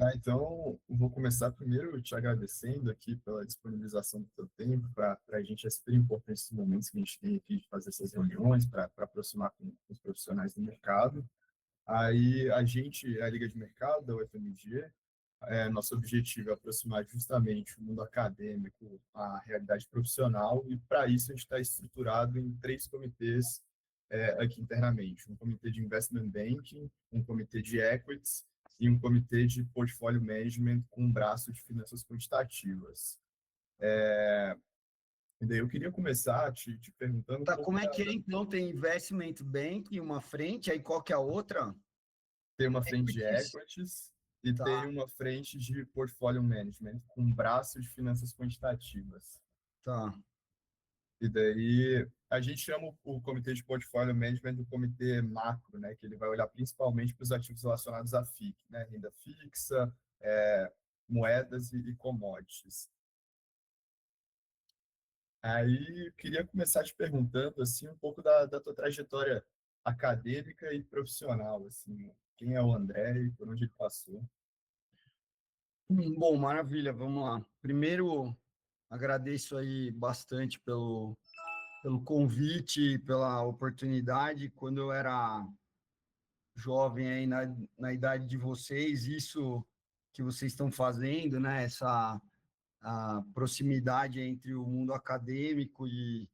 Então, eu vou começar primeiro te agradecendo aqui pela disponibilização do teu tempo. Para a gente é super importante esses momentos que a gente tem aqui de fazer essas reuniões para aproximar com os profissionais do mercado. Aí, a Liga de Mercado da UFMG, nosso objetivo é aproximar justamente o mundo acadêmico à realidade profissional, e para isso a gente está estruturado em três comitês aqui internamente: um comitê de Investment Banking, um comitê de Equities e um comitê de Portfólio Management com um braço de finanças quantitativas. E daí eu queria começar te perguntando um Tá, pouco como é que é então? Tem Investment Bank, uma frente, aí qual que é a outra? tem uma frente de Equities. equities e tem Tá, uma frente de portfólio management, com um braço de finanças quantitativas. tá. E daí a gente chama o comitê de portfólio management do comitê macro, né, que ele vai olhar principalmente para os ativos relacionados à FIC, né, renda fixa, moedas e commodities. Aí eu queria começar te perguntando assim um pouco da tua trajetória acadêmica e profissional, assim, quem é o André e por onde ele passou. Bom, maravilha, vamos lá. Primeiro, agradeço aí bastante pelo convite, pela oportunidade. Quando eu era jovem aí na idade de vocês, isso que vocês estão fazendo, né, essa a proximidade entre o mundo acadêmico e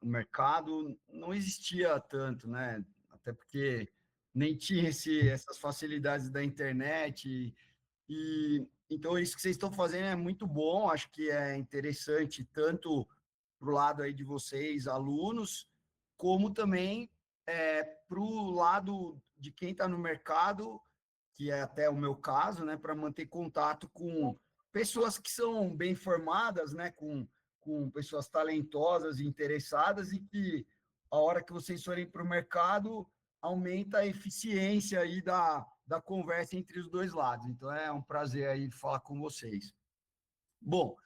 o mercado não existia tanto, né? Até porque nem tinha essas facilidades da internet. E então isso que vocês estão fazendo é muito bom, acho que é interessante tanto para o lado aí de vocês, alunos, como também para o lado de quem está no mercado, que é até o meu caso, né, para manter contato com pessoas que são bem formadas, né, com pessoas talentosas e interessadas, e que a hora que vocês forem para o mercado aumenta a eficiência aí da conversa entre os dois lados. Então é um prazer aí falar com vocês. Bom,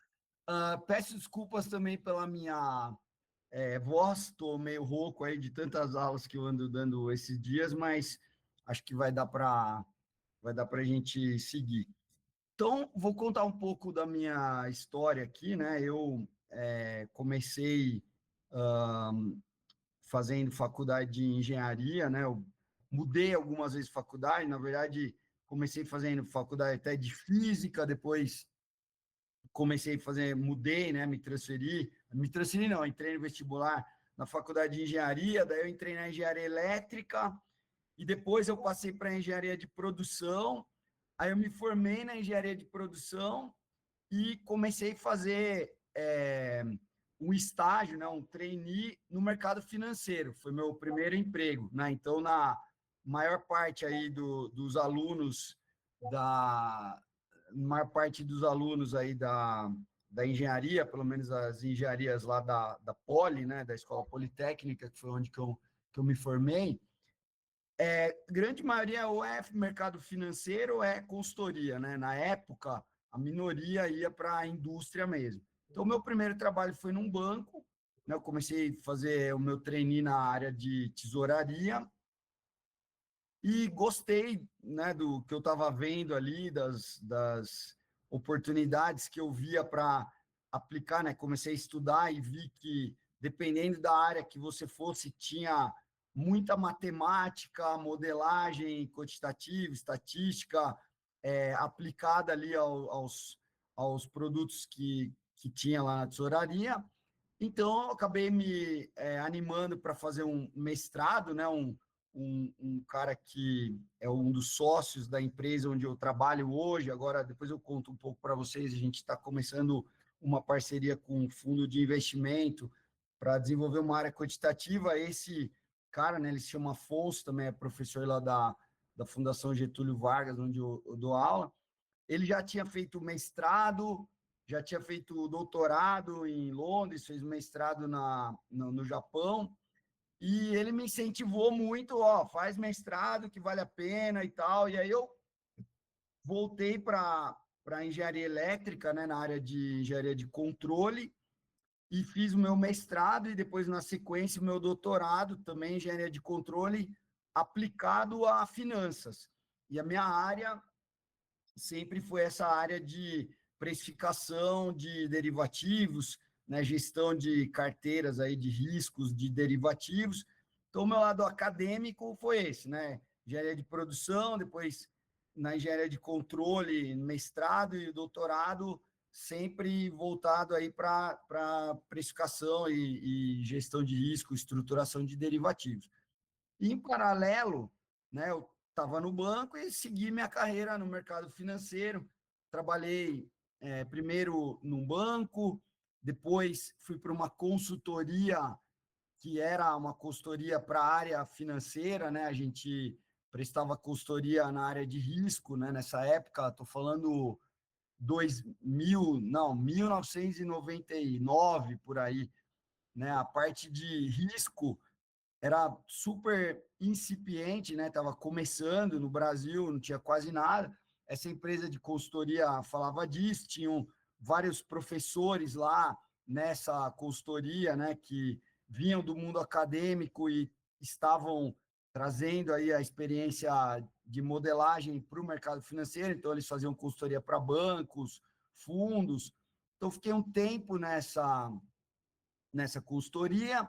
peço desculpas também pela minha voz, estou meio rouco aí de tantas aulas que eu ando dando esses dias, mas acho que vai dar para a gente seguir. Então, vou contar um pouco da minha história aqui, né? Eu comecei fazendo faculdade de engenharia, né? Eu mudei algumas vezes de faculdade, na verdade, comecei fazendo faculdade até de física, depois comecei a fazer, mudei, né? Me transferi não, entrei no vestibular na faculdade de engenharia, daí eu entrei na engenharia elétrica e depois eu passei para a engenharia de produção. Aí eu me formei na engenharia de produção e comecei a fazer um estágio, né, um trainee no mercado financeiro. Foi meu primeiro emprego, né? Então, na maior parte aí dos alunos da maior parte dos alunos aí da engenharia, pelo menos as engenharias lá da Poli, né, da Escola Politécnica, que foi onde que eu me formei, grande maioria ou é mercado financeiro ou é consultoria, né? Na época, a minoria ia para a indústria mesmo. Então, meu primeiro trabalho foi num banco, né? Eu comecei a fazer o meu trainee na área de tesouraria e gostei, né, do que eu estava vendo ali, das oportunidades que eu via para aplicar, né? Comecei a estudar e vi que, dependendo da área que você fosse, tinha muita matemática, modelagem quantitativa, estatística, aplicada ali aos produtos que tinha lá na tesouraria. Então, eu acabei me animando para fazer um mestrado, né? Um cara que é um dos sócios da empresa onde eu trabalho hoje. Agora, depois eu conto um pouco para vocês. A gente está começando uma parceria com um fundo de investimento para desenvolver uma área quantitativa. Esse cara, né? Ele se chama Afonso, também é professor lá da Fundação Getúlio Vargas, onde eu dou aula. Ele já tinha feito mestrado, já tinha feito doutorado em Londres, fez mestrado no Japão, e ele me incentivou muito, ó, faz mestrado que vale a pena e tal. E aí eu voltei para engenharia elétrica, né, na área de engenharia de controle, e fiz o meu mestrado e depois, na sequência, o meu doutorado, também em engenharia de controle, aplicado a finanças. E a minha área sempre foi essa área de precificação de derivativos, né, gestão de carteiras aí de riscos de derivativos. Então, o meu lado acadêmico foi esse, né? Engenharia de produção, depois na engenharia de controle, mestrado e doutorado, sempre voltado aí para precificação e gestão de risco, estruturação de derivativos. E, em paralelo, né, eu estava no banco e segui minha carreira no mercado financeiro. Trabalhei primeiro num banco, depois fui para uma consultoria, que era uma consultoria para a área financeira, né? A gente prestava consultoria na área de risco, né? Nessa época, estou falando 2000, não, 1999, por aí, né? A parte de risco era super incipiente, né? Estava começando no Brasil, não tinha quase nada. Essa empresa de consultoria falava disso, tinham vários professores lá nessa consultoria, né? Que vinham do mundo acadêmico e estavam trazendo aí a experiência de modelagem para o mercado financeiro. Então, eles faziam consultoria para bancos, fundos. Então, fiquei um tempo nessa consultoria.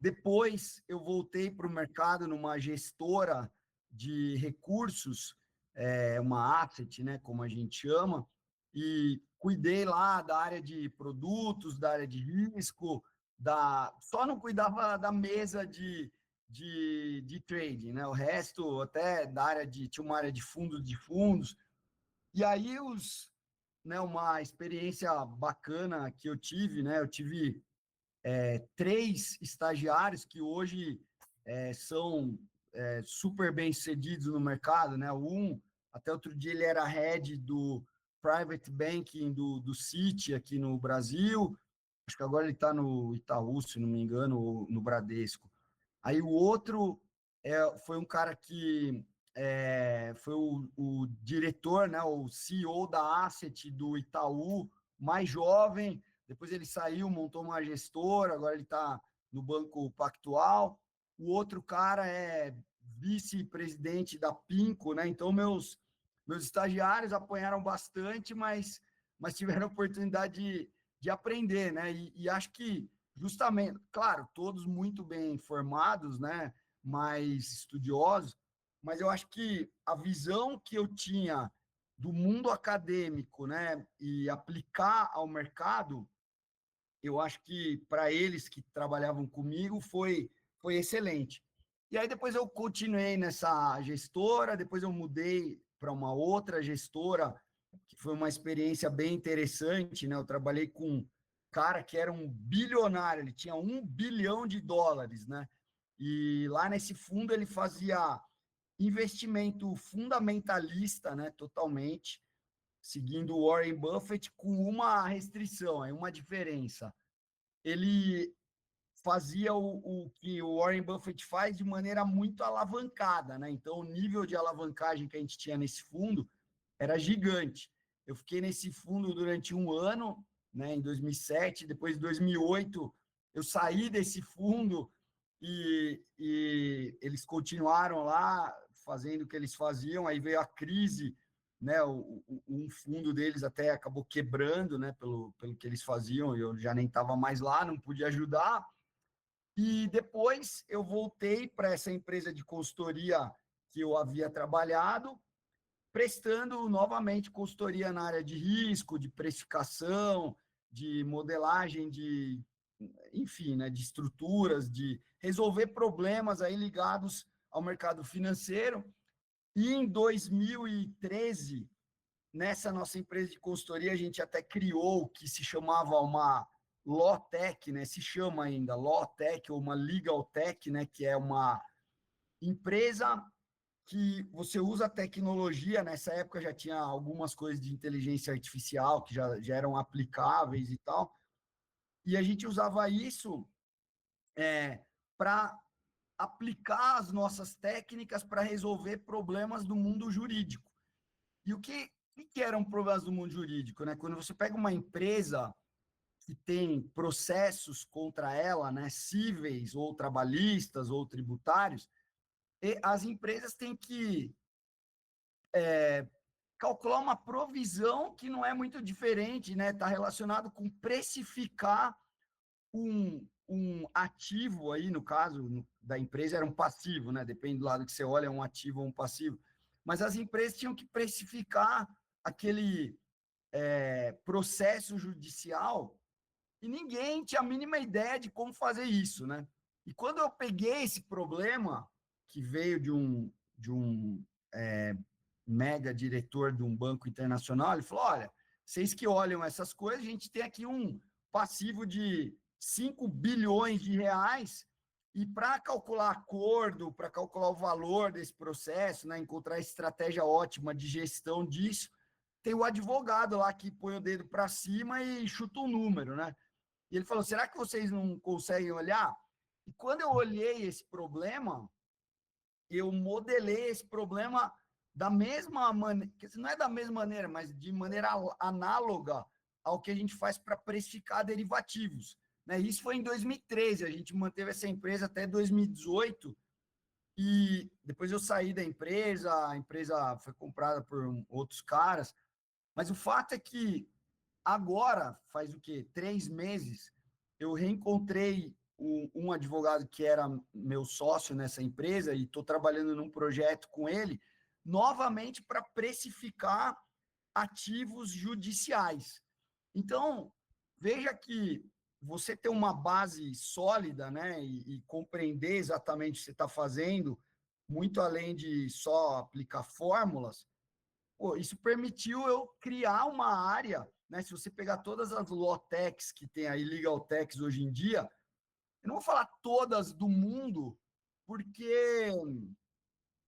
Depois eu voltei para o mercado numa gestora de recursos, uma asset, né, como a gente chama, e cuidei lá da área de produtos, da área de risco, só não cuidava da mesa de trading, né? O resto até da área tinha uma área de fundos, e aí uma experiência bacana que eu tive, né? Eu tive 3 estagiários que hoje são super bem-sucedidos no mercado, né? Até outro dia, ele era head do Private Banking do Citi aqui no Brasil. Acho que agora ele está no Itaú, se não me engano, ou no Bradesco. Aí o outro foi um cara que foi o diretor, né, o CEO da Asset do Itaú, mais jovem. Depois ele saiu, montou uma gestora, agora ele está no Banco Pactual. O outro cara é vice-presidente da Pinco, né? Então, meus estagiários apanharam bastante, mas tiveram a oportunidade de aprender, né? E acho que, justamente, claro, todos muito bem formados, né? Mais estudiosos, mas eu acho que a visão que eu tinha do mundo acadêmico, né? E aplicar ao mercado, eu acho que para eles que trabalhavam comigo foi excelente. E aí depois eu continuei nessa gestora, depois eu mudei para uma outra gestora, que foi uma experiência bem interessante, né? Eu trabalhei com um cara que era um bilionário, ele tinha US$ 1 bilhão, né? E lá nesse fundo ele fazia investimento fundamentalista, né? Totalmente, seguindo o Warren Buffett, com uma restrição, uma diferença. Ele fazia o que o Warren Buffett faz de maneira muito alavancada, né? Então, o nível de alavancagem que a gente tinha nesse fundo era gigante. Eu fiquei nesse fundo durante um ano, né, em 2007. Depois, em 2008, eu saí desse fundo e eles continuaram lá fazendo o que eles faziam. Aí veio a crise, né? Um fundo deles até acabou quebrando, né? Pelo que eles faziam. Eu já nem estava mais lá, não pude ajudar. E depois eu voltei para essa empresa de consultoria que eu havia trabalhado, prestando novamente consultoria na área de risco, de precificação, de modelagem enfim, né, de estruturas, de resolver problemas aí ligados ao mercado financeiro. E em 2013, nessa nossa empresa de consultoria, a gente até criou o que se chamava uma Lawtech, né? Se chama ainda Lawtech ou uma Legal Tech, né? Que é uma empresa que você usa a tecnologia. Nessa época já tinha algumas coisas de inteligência artificial que já eram aplicáveis e tal. E a gente usava isso para aplicar as nossas técnicas para resolver problemas do mundo jurídico. E o que eram problemas do mundo jurídico, né? Quando você pega uma empresa que tem processos contra ela, né, cíveis ou trabalhistas ou tributários, e as empresas têm que calcular uma provisão que não é muito diferente, né? Está relacionado com precificar um ativo aí, no caso da empresa, era um passivo, né? Depende do lado que você olha, é um ativo ou um passivo. Mas as empresas tinham que precificar aquele processo judicial e ninguém tinha a mínima ideia de como fazer isso, né? E quando eu peguei esse problema, que veio de um mega diretor de um banco internacional, ele falou, olha, vocês que olham essas coisas, a gente tem aqui um passivo de 5 bilhões de reais, e para calcular acordo, para calcular o valor desse processo, né, encontrar a estratégia ótima de gestão disso, tem o advogado lá que põe o dedo para cima e chuta um número, né? E ele falou, será que vocês não conseguem olhar? E quando eu olhei esse problema, eu modelei esse problema da mesma maneira, não é da mesma maneira, mas de maneira análoga ao que a gente faz para precificar derivativos. Né? Isso foi em 2013, a gente manteve essa empresa até 2018, e depois eu saí da empresa, a empresa foi comprada por outros caras, mas o fato é que agora, faz o quê? 3 meses, eu reencontrei um advogado que era meu sócio nessa empresa e estou trabalhando num projeto com ele, novamente para precificar ativos judiciais. Então, veja que você ter uma base sólida, né, e compreender exatamente o que você está fazendo, muito além de só aplicar fórmulas, pô, isso permitiu eu criar uma área, né? Se você pegar todas as Lawtechs que tem aí, Legal Techs hoje em dia, eu não vou falar todas do mundo, porque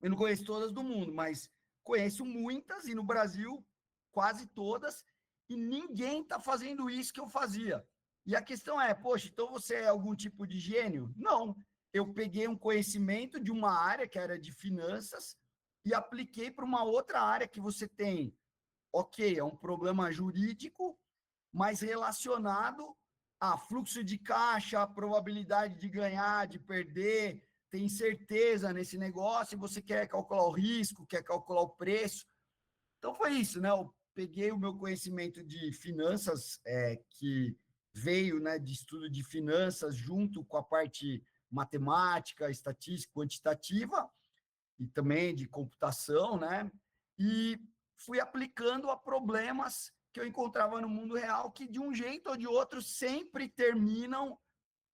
eu não conheço todas do mundo, mas conheço muitas, e no Brasil, quase todas, e ninguém está fazendo isso que eu fazia. E a questão é, poxa, então você é algum tipo de gênio? Não. Eu peguei um conhecimento de uma área, que era de finanças, e apliquei para uma outra área que você tem. Ok, é um problema jurídico, mas relacionado a fluxo de caixa, a probabilidade de ganhar, de perder, tem certeza nesse negócio, e você quer calcular o risco, quer calcular o preço. Então foi isso, né? Eu peguei o meu conhecimento de finanças, que veio, né, de estudo de finanças, junto com a parte matemática, estatística, quantitativa, e também de computação, né? E fui aplicando a problemas que eu encontrava no mundo real, que de um jeito ou de outro sempre terminam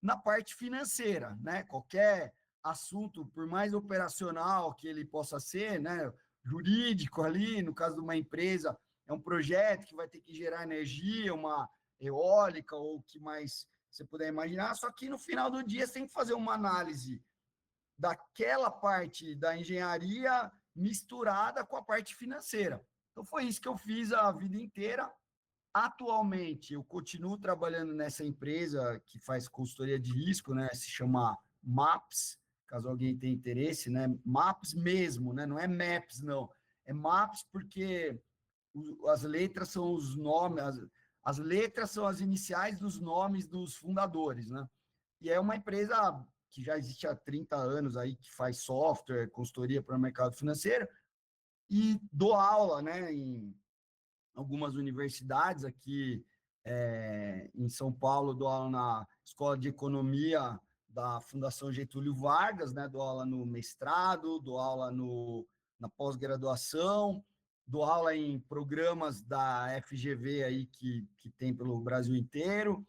na parte financeira, né? Qualquer assunto, por mais operacional que ele possa ser, né? Jurídico ali, no caso de uma empresa, é um projeto que vai ter que gerar energia, uma eólica ou o que mais você puder imaginar, só que no final do dia você tem que fazer uma análise daquela parte da engenharia misturada com a parte financeira. Então, foi isso que eu fiz a vida inteira. Atualmente, eu continuo trabalhando nessa empresa que faz consultoria de risco, né? Se chama MAPS, caso alguém tenha interesse, né? MAPS mesmo, né? Não é MAPS, não. É MAPS porque as letras são os nomes, as letras são as iniciais dos nomes dos fundadores, né? E é uma empresa que já existe há 30 anos aí, que faz software, consultoria para o mercado financeiro, e dou aula, né, em algumas universidades aqui em São Paulo, dou aula na Escola de Economia da Fundação Getúlio Vargas, né, dou aula no mestrado, dou aula na pós-graduação, dou aula em programas da FGV aí que tem pelo Brasil inteiro,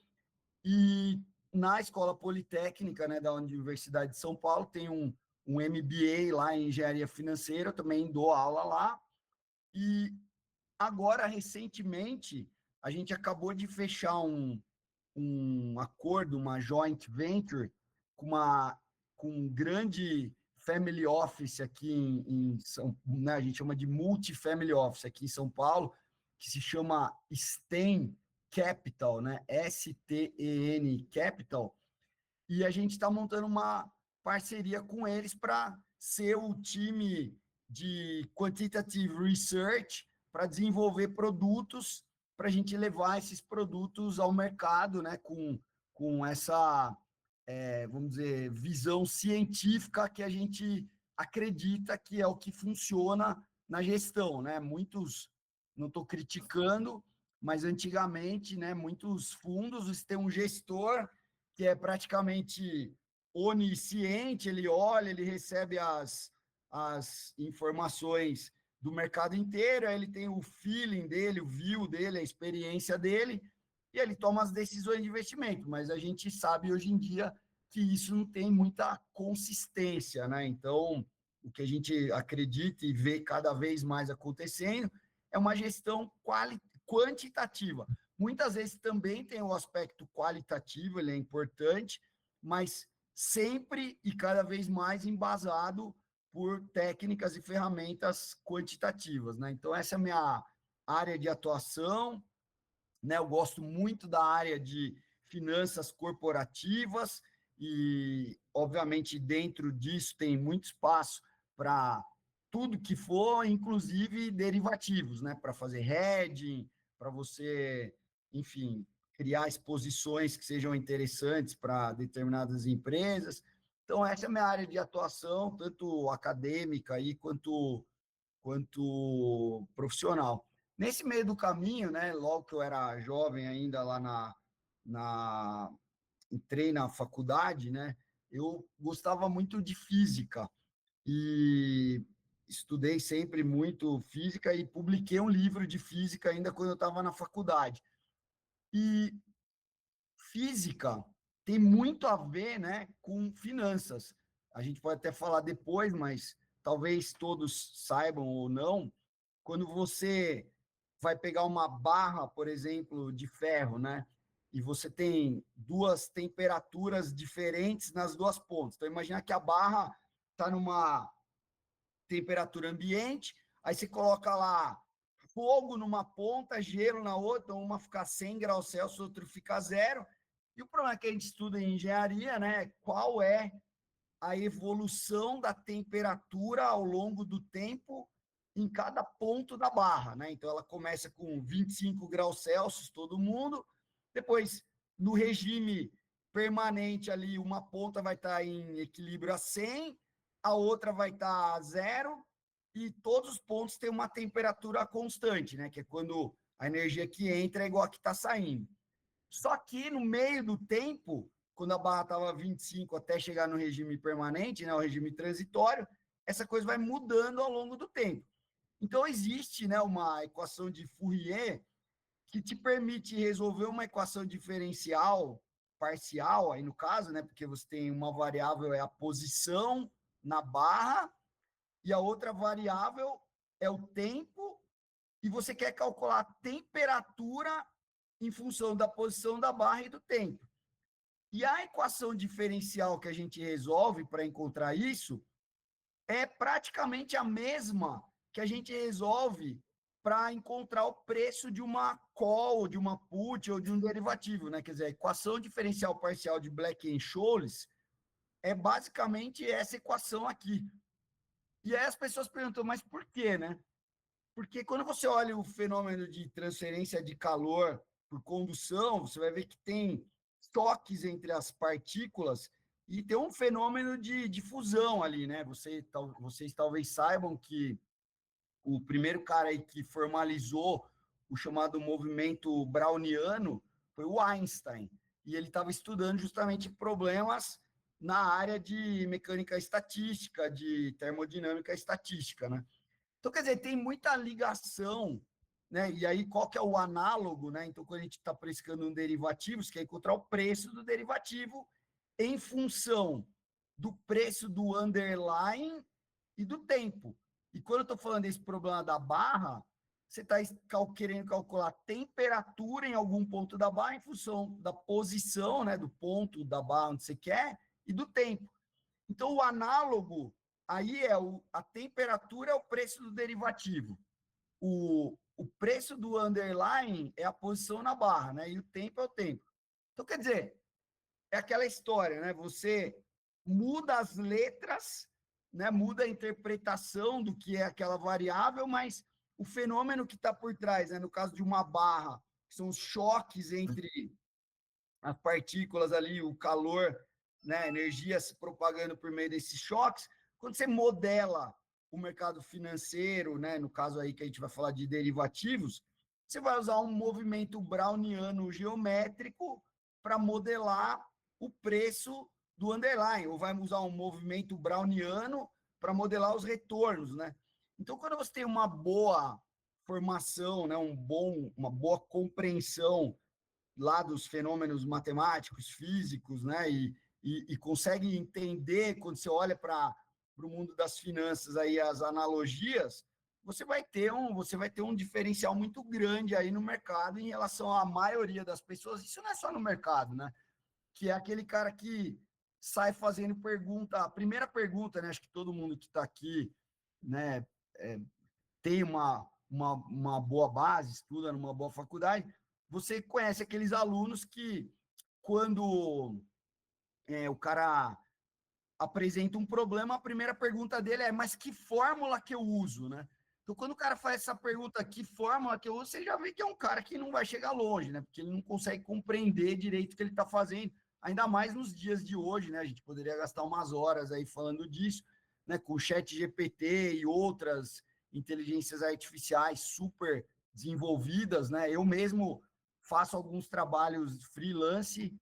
e na Escola Politécnica, né, da Universidade de São Paulo, tem um MBA lá em Engenharia Financeira, eu também dou aula lá. E agora, recentemente, a gente acabou de fechar um acordo, uma joint venture, com um grande family office aqui em São Paulo, né, a gente chama de multifamily office aqui em São Paulo, que se chama STEM Capital, né? STEN Capital, e a gente está montando uma parceria com eles para ser o time de Quantitative Research para desenvolver produtos, para a gente levar esses produtos ao mercado, né, com essa, vamos dizer, visão científica que a gente acredita que é o que funciona na gestão, né? Muitos não estou criticando, mas antigamente, né, muitos fundos, você tem um gestor que é praticamente onisciente, ele olha, ele recebe as informações do mercado inteiro, aí ele tem o feeling dele, o view dele, a experiência dele, e ele toma as decisões de investimento, mas a gente sabe hoje em dia que isso não tem muita consistência, né? Então, o que a gente acredita e vê cada vez mais acontecendo é uma gestão quantitativa. Muitas vezes também tem o aspecto qualitativo, ele é importante, mas sempre e cada vez mais embasado por técnicas e ferramentas quantitativas, né? Então, essa é a minha área de atuação, né? Eu gosto muito da área de finanças corporativas e, obviamente, dentro disso tem muito espaço para tudo que for, inclusive derivativos, né? Para fazer hedging, para você, enfim, criar exposições que sejam interessantes para determinadas empresas. Então, essa é a minha área de atuação, tanto acadêmica aí quanto profissional. Nesse meio do caminho, né, logo que eu era jovem ainda lá entrei na faculdade, né, eu gostava muito de física e estudei sempre muito física e publiquei um livro de física ainda quando eu estava na faculdade. E física tem muito a ver, né, com finanças. A gente pode até falar depois, mas talvez todos saibam ou não, quando você vai pegar uma barra, por exemplo, de ferro, né? E você tem duas temperaturas diferentes nas duas pontas. Então, imagina que a barra está numa temperatura ambiente, aí você coloca lá fogo numa ponta, gelo na outra, uma fica 100 graus Celsius, outra fica zero. E o problema que a gente estuda em engenharia, né? Qual é a evolução da temperatura ao longo do tempo em cada ponto da barra, né? Então, ela começa com 25 graus Celsius, todo mundo, depois, no regime permanente ali, uma ponta vai estar em equilíbrio a 100, a outra vai estar a zero, e todos os pontos têm uma temperatura constante, né? Que é quando a energia que entra é igual a que está saindo. Só que no meio do tempo, quando a barra estava 25 até chegar no regime permanente, né, o regime transitório, essa coisa vai mudando ao longo do tempo. Então, existe, né, uma equação de Fourier que te permite resolver uma equação diferencial parcial, aí no caso, né, porque você tem uma variável é a posição na barra e a outra variável é o tempo, e você quer calcular a temperatura em função da posição da barra e do tempo. E a equação diferencial que a gente resolve para encontrar isso é praticamente a mesma que a gente resolve para encontrar o preço de uma call, de uma put ou de um derivativo, né? Quer dizer, a equação diferencial parcial de Black-Scholes é basicamente essa equação aqui. E aí as pessoas perguntam, mas por quê, né? Porque quando você olha o fenômeno de transferência de calor por condução, você vai ver que tem toques entre as partículas e tem um fenômeno de fusão ali, né? Vocês talvez saibam que o primeiro cara aí que formalizou o chamado movimento browniano foi o Einstein. E ele estava estudando justamente problemas na área de mecânica estatística, de termodinâmica estatística, né? Então, quer dizer, tem muita ligação, né? E aí, qual que é o análogo, né? Então, quando a gente está precificando um derivativo, você quer encontrar o preço do derivativo em função do preço do underlying e do tempo. E quando eu estou falando desse problema da barra, você está querendo calcular a temperatura em algum ponto da barra em função da posição, né? Do ponto da barra onde você quer e do tempo. Então, o análogo aí a temperatura é o preço do derivativo. O preço do underlying é a posição na barra, né? E o tempo é o tempo. Então, quer dizer, é aquela história, né? Você muda as letras, né? Muda a interpretação do que é aquela variável, mas o fenômeno que está por trás, né? No caso de uma barra, que são os choques entre as partículas ali, o calor, né, a energia se propagando por meio desses choques. Quando você modela o mercado financeiro, né, no caso aí que a gente vai falar de derivativos, você vai usar um movimento browniano geométrico para modelar o preço do underlying, ou vai usar um movimento browniano para modelar os retornos, né? Então, quando você tem uma boa formação, né, uma boa compreensão lá dos fenômenos matemáticos, físicos, né, e consegue entender, quando você olha para o mundo das finanças, aí as analogias, você vai ter um diferencial muito grande aí no mercado em relação à maioria das pessoas. Isso não é só no mercado, né? Que é aquele cara que sai fazendo pergunta, a primeira pergunta, né? Acho que todo mundo que está aqui, né, tem uma boa base, estuda numa boa faculdade, você conhece aqueles alunos que, quando o cara apresenta um problema, a primeira pergunta dele é: mas que fórmula que eu uso, né? Então, quando o cara faz essa pergunta, que fórmula que eu uso, você já vê que é um cara que não vai chegar longe, né? Porque ele não consegue compreender direito o que ele está fazendo, ainda mais nos dias de hoje, né? A gente poderia gastar umas horas aí falando disso, né? Com o chat GPT e outras inteligências artificiais super desenvolvidas, né? Eu mesmo faço alguns trabalhos freelance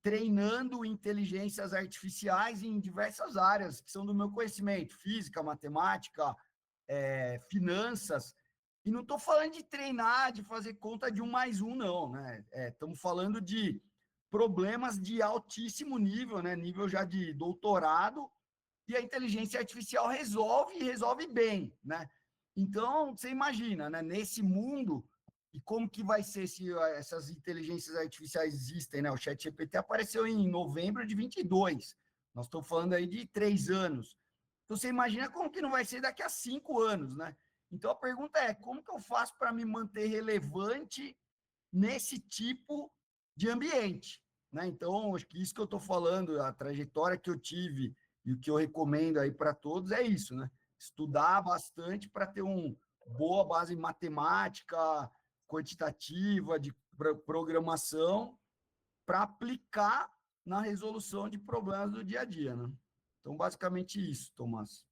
treinando inteligências artificiais em diversas áreas que são do meu conhecimento, física, matemática, finanças. E não estou falando de treinar, de fazer conta de 1 mais 1, não, né? Estamos falando de problemas de altíssimo nível, né? Nível já de doutorado, e a inteligência artificial resolve e resolve bem, né? Então, você imagina, né? Nesse mundo, e como que vai ser se essas inteligências artificiais existem, né? O ChatGPT apareceu em novembro de 22. Nós estamos falando aí de 3 anos. Então, você imagina como que não vai ser daqui a 5 anos, né? Então, a pergunta é, como que eu faço para me manter relevante nesse tipo de ambiente, né? Então, acho que isso que eu estou falando, a trajetória que eu tive e o que eu recomendo aí para todos é isso, né? Estudar bastante para ter uma boa base matemática, quantitativa, de programação, para aplicar na resolução de problemas do dia a dia, né? Então, basicamente isso, Tomás.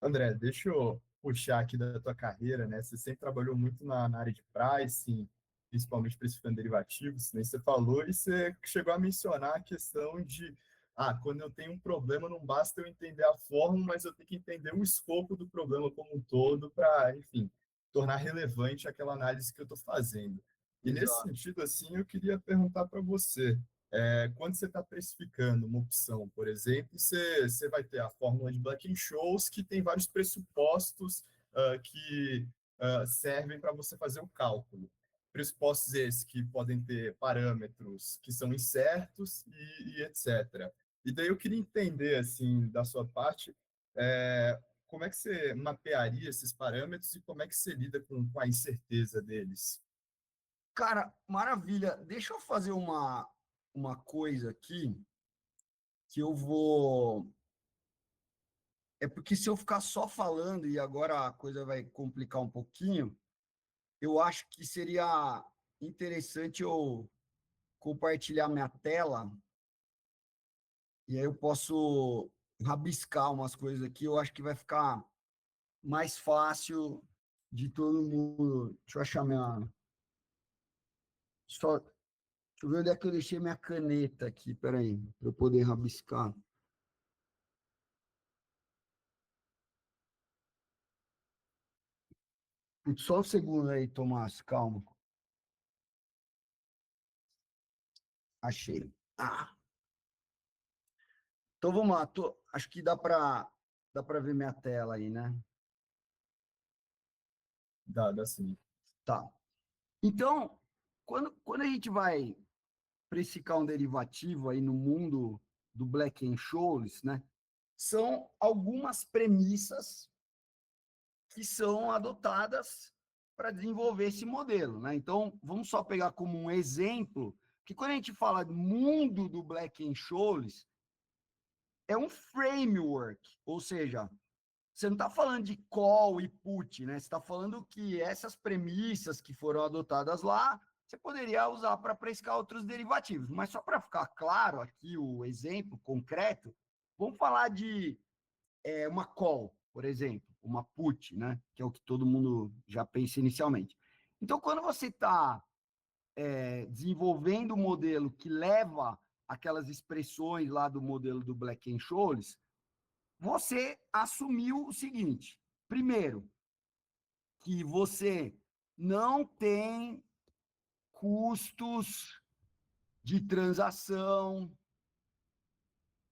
André, deixa eu puxar aqui da tua carreira, né? Você sempre trabalhou muito na área de pricing, principalmente precificando derivativos, nem você falou, e você chegou a mencionar a questão de, quando eu tenho um problema, não basta eu entender a fórmula, mas eu tenho que entender o escopo do problema como um todo para, enfim, tornar relevante aquela análise que eu estou fazendo. E nesse Exato. sentido, assim, eu queria perguntar para você, quando você está precificando uma opção, por exemplo, você vai ter a fórmula de Black-Scholes, que tem vários pressupostos que servem para você fazer o cálculo. Pressupostos esses que podem ter parâmetros que são incertos e etc. E daí eu queria entender, assim, da sua parte, como é que você mapearia esses parâmetros e como é que você lida com a incerteza deles? Cara, maravilha. Deixa eu fazer uma coisa aqui que eu vou. É porque se eu ficar só falando, e agora a coisa vai complicar um pouquinho, eu acho que seria interessante eu compartilhar minha tela, e aí eu posso rabiscar umas coisas aqui. Eu acho que vai ficar mais fácil de todo mundo. Deixa eu achar minha. Só, deixa eu ver onde é que eu deixei minha caneta aqui, peraí, para eu poder rabiscar. Só um segundo aí, Tomás, calma. Achei. Então vamos lá. Acho que dá para ver minha tela aí, né? Dá sim. Tá. Então, quando a gente vai precificar um derivativo aí no mundo do Black-Scholes, né? São algumas premissas que são adotadas para desenvolver esse modelo, né? Então, vamos só pegar como um exemplo que quando a gente fala do mundo do Black-Scholes, é um framework, ou seja, você não está falando de call e put, né? Você está falando que essas premissas que foram adotadas lá, você poderia usar para precificar outros derivativos. Mas só para ficar claro aqui o exemplo concreto, vamos falar de uma call, por exemplo. uma put, né? Que é o que todo mundo já pensa inicialmente. Então, quando você está desenvolvendo um modelo que leva aquelas expressões lá do modelo do Black-Scholes, você assumiu o seguinte: primeiro, que você não tem custos de transação,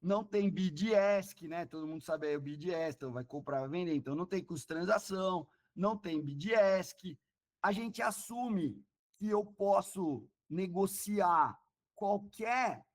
não tem BDESC, né? Todo mundo sabe aí o BDESC, então vai comprar, vai vender, então não tem custo de transação, não tem BDESC. A gente assume que eu posso negociar qualquer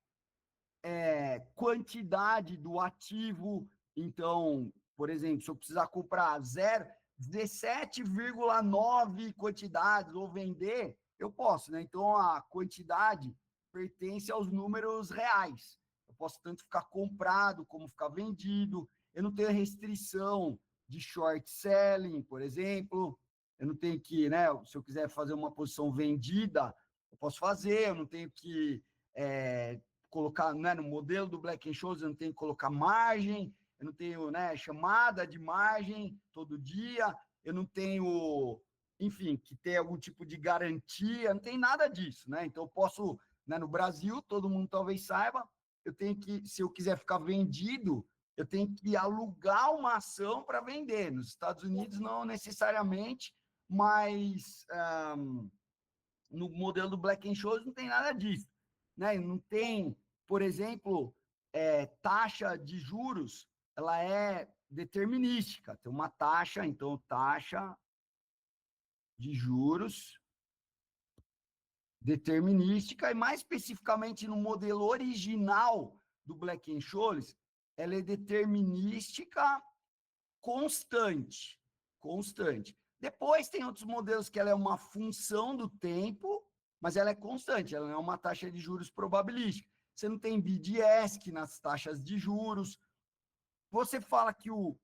quantidade do ativo. Então, por exemplo, se eu precisar comprar 17,9 quantidades ou vender, eu posso, né? Então, a quantidade pertence aos números reais. Eu posso tanto ficar comprado como ficar vendido. Eu não tenho restrição de short selling, por exemplo. Eu não tenho que, né? Se eu quiser fazer uma posição vendida, eu posso fazer. Eu não tenho que colocar, né, no modelo do Black-Scholes, eu não tenho que colocar margem, eu não tenho, né, chamada de margem todo dia, eu não tenho, enfim, que ter algum tipo de garantia, não tem nada disso, né? Então eu posso, né, no Brasil, todo mundo talvez saiba, eu tenho que, se eu quiser ficar vendido, eu tenho que alugar uma ação para vender. Nos Estados Unidos não necessariamente, mas no modelo do Black-Scholes não tem nada disso, né? Não tem, por exemplo, taxa de juros, ela é determinística. Tem uma taxa, então taxa de juros determinística, e mais especificamente no modelo original do Black-Scholes, ela é determinística constante, constante. Depois tem outros modelos que ela é uma função do tempo, mas ela é constante, ela não é uma taxa de juros probabilística. Você não tem BDESC nas taxas de juros. Você fala que o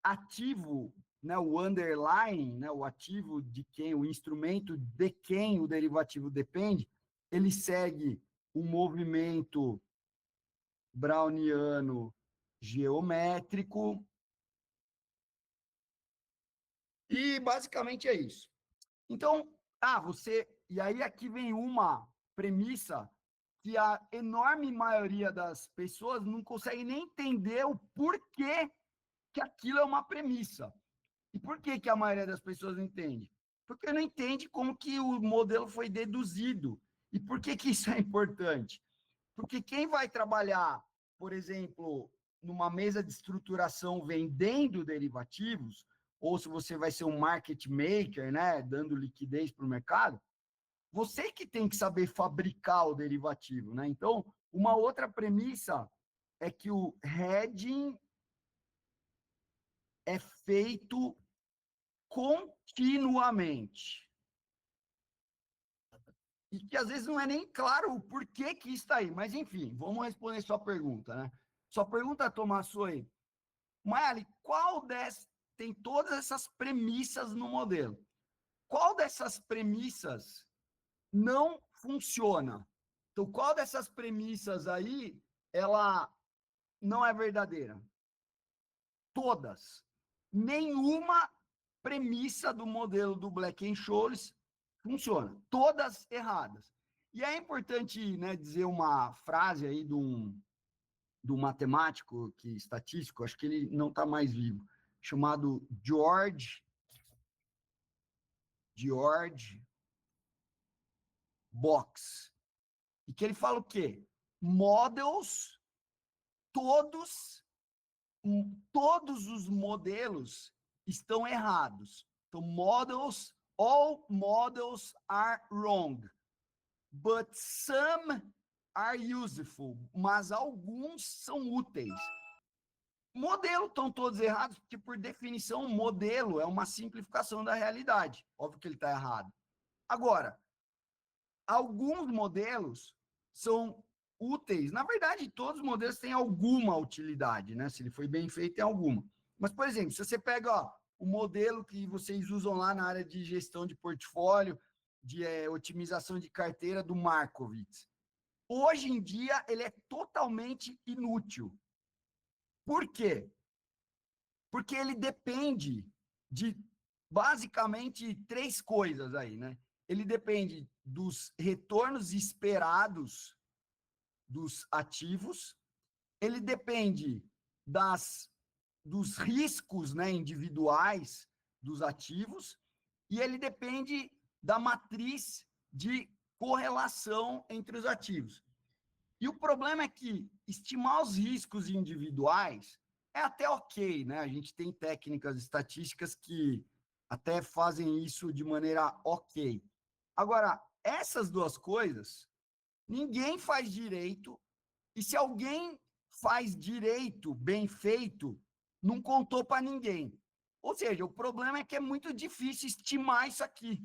ativo, né, o underlying, né, o ativo de quem, o instrumento de quem o derivativo depende, ele segue um movimento browniano geométrico. E basicamente é isso. Então, e aí aqui vem uma premissa que a enorme maioria das pessoas não consegue nem entender o porquê que aquilo é uma premissa. E por que que a maioria das pessoas não entende? Porque não entende como que o modelo foi deduzido. E por que que isso é importante? Porque quem vai trabalhar, por exemplo, numa mesa de estruturação vendendo derivativos, ou se você vai ser um market maker, né, dando liquidez para o mercado, você que tem que saber fabricar o derivativo, né? Então, uma outra premissa é que o hedging é feito continuamente. E que às vezes não é nem claro o porquê que está aí. Mas, enfim, vamos responder sua pergunta, né? Sua pergunta, Tomás, foi: Maeli, tem todas essas premissas no modelo? Qual dessas premissas não funciona? Então, qual dessas premissas aí, ela não é verdadeira? Todas. Nenhuma premissa do modelo do Black-Scholes funciona. Todas erradas. E é importante, né, dizer uma frase aí de um matemático estatístico, acho que ele não está mais vivo, chamado George Box. E que ele fala o quê? Models, todos os modelos estão errados. Então, all models are wrong, but some are useful. Mas alguns são úteis. Modelo estão todos errados, porque, por definição, modelo é uma simplificação da realidade. Óbvio que ele está errado. Agora, alguns modelos são úteis. Na verdade, todos os modelos têm alguma utilidade, né? Se ele foi bem feito, tem alguma. Mas, por exemplo, se você pega o modelo que vocês usam lá na área de gestão de portfólio, de otimização de carteira do Markowitz, hoje em dia ele é totalmente inútil. Por quê? Porque ele depende de basicamente três coisas aí, né? Ele depende dos retornos esperados dos ativos, ele depende dos riscos, né, individuais dos ativos, e ele depende da matriz de correlação entre os ativos. E o problema é que estimar os riscos individuais é até ok, né? A gente tem técnicas estatísticas que até fazem isso de maneira ok. Agora, essas duas coisas, ninguém faz direito, e se alguém faz direito bem feito, não contou para ninguém. Ou seja, o problema é que é muito difícil estimar isso aqui.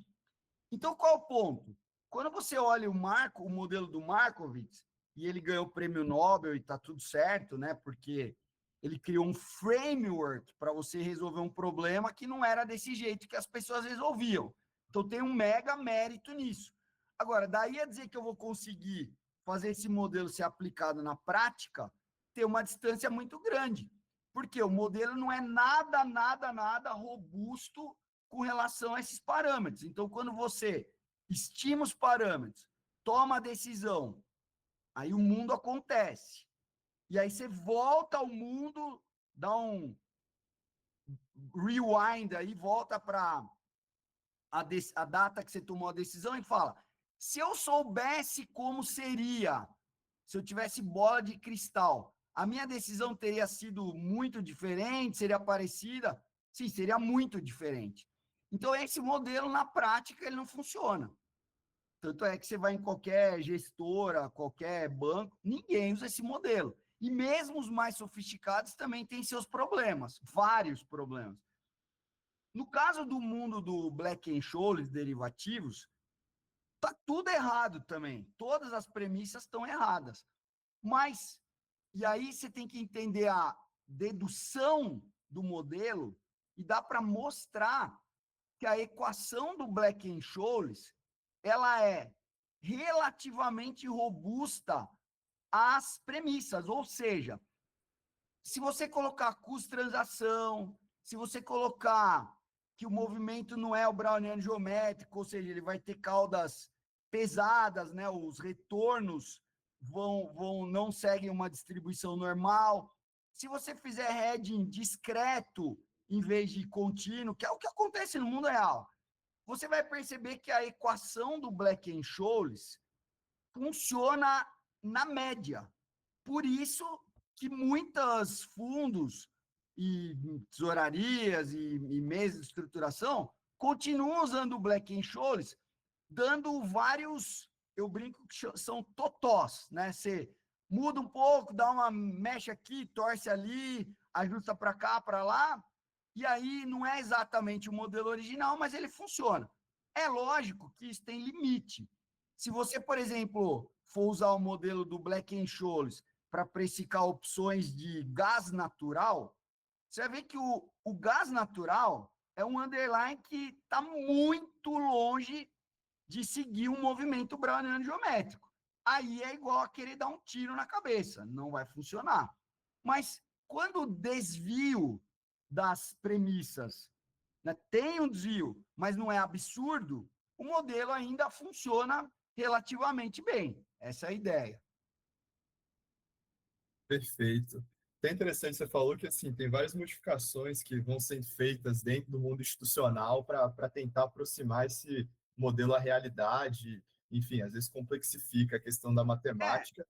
Então, qual o ponto? Quando você olha o modelo do Markowitz, e ele ganhou o prêmio Nobel e está tudo certo, né? Porque ele criou um framework para você resolver um problema que não era desse jeito que as pessoas resolviam. Então, tem um mega mérito nisso. Agora, daí a dizer que eu vou conseguir fazer esse modelo ser aplicado na prática, tem uma distância muito grande. Porque o modelo não é nada robusto com relação a esses parâmetros. Então, quando você estima os parâmetros, toma a decisão, aí o mundo acontece. E aí você volta ao mundo, dá um rewind aí, volta para a data que você tomou a decisão e fala: se eu soubesse como seria, se eu tivesse bola de cristal, a minha decisão teria sido muito diferente, seria parecida? Sim, seria muito diferente. Então, esse modelo, na prática, ele não funciona. Tanto é que você vai em qualquer gestora, qualquer banco, ninguém usa esse modelo. E mesmo os mais sofisticados também têm seus problemas, vários problemas. No caso do mundo do Black-Scholes derivativos, tá tudo errado também. Todas as premissas estão erradas. Mas, e aí você tem que entender a dedução do modelo e dá para mostrar que a equação do Black-Scholes ela é relativamente robusta às premissas, ou seja, se você colocar custo-transação, se você colocar que o movimento não é o browniano geométrico, ou seja, ele vai ter caudas pesadas, né? Os retornos não seguem uma distribuição normal. Se você fizer hedging discreto em vez de contínuo, que é o que acontece no mundo real, você vai perceber que a equação do Black-Scholes funciona na média. Por isso que muitos fundos e tesourarias e mesas de estruturação continuam usando o Black-Scholes, dando vários, eu brinco que são totós, né? Você muda um pouco, dá uma mexe aqui, torce ali, ajusta para cá, para lá, e aí não é exatamente o modelo original, mas ele funciona. É lógico que isso tem limite. Se você, por exemplo, for usar o modelo do Black-Scholes para precificar opções de gás natural, você vai ver que o gás natural é um underlying que está muito longe de seguir um movimento browniano geométrico. Aí é igual a querer dar um tiro na cabeça, não vai funcionar. Mas quando o desvio das premissas, né, tem um desvio, mas não é absurdo, o modelo ainda funciona relativamente bem. Essa é a ideia. Perfeito. É interessante, você falou que assim, tem várias modificações que vão sendo feitas dentro do mundo institucional para tentar aproximar esse modelo à realidade, enfim, às vezes complexifica a questão da É, matemática.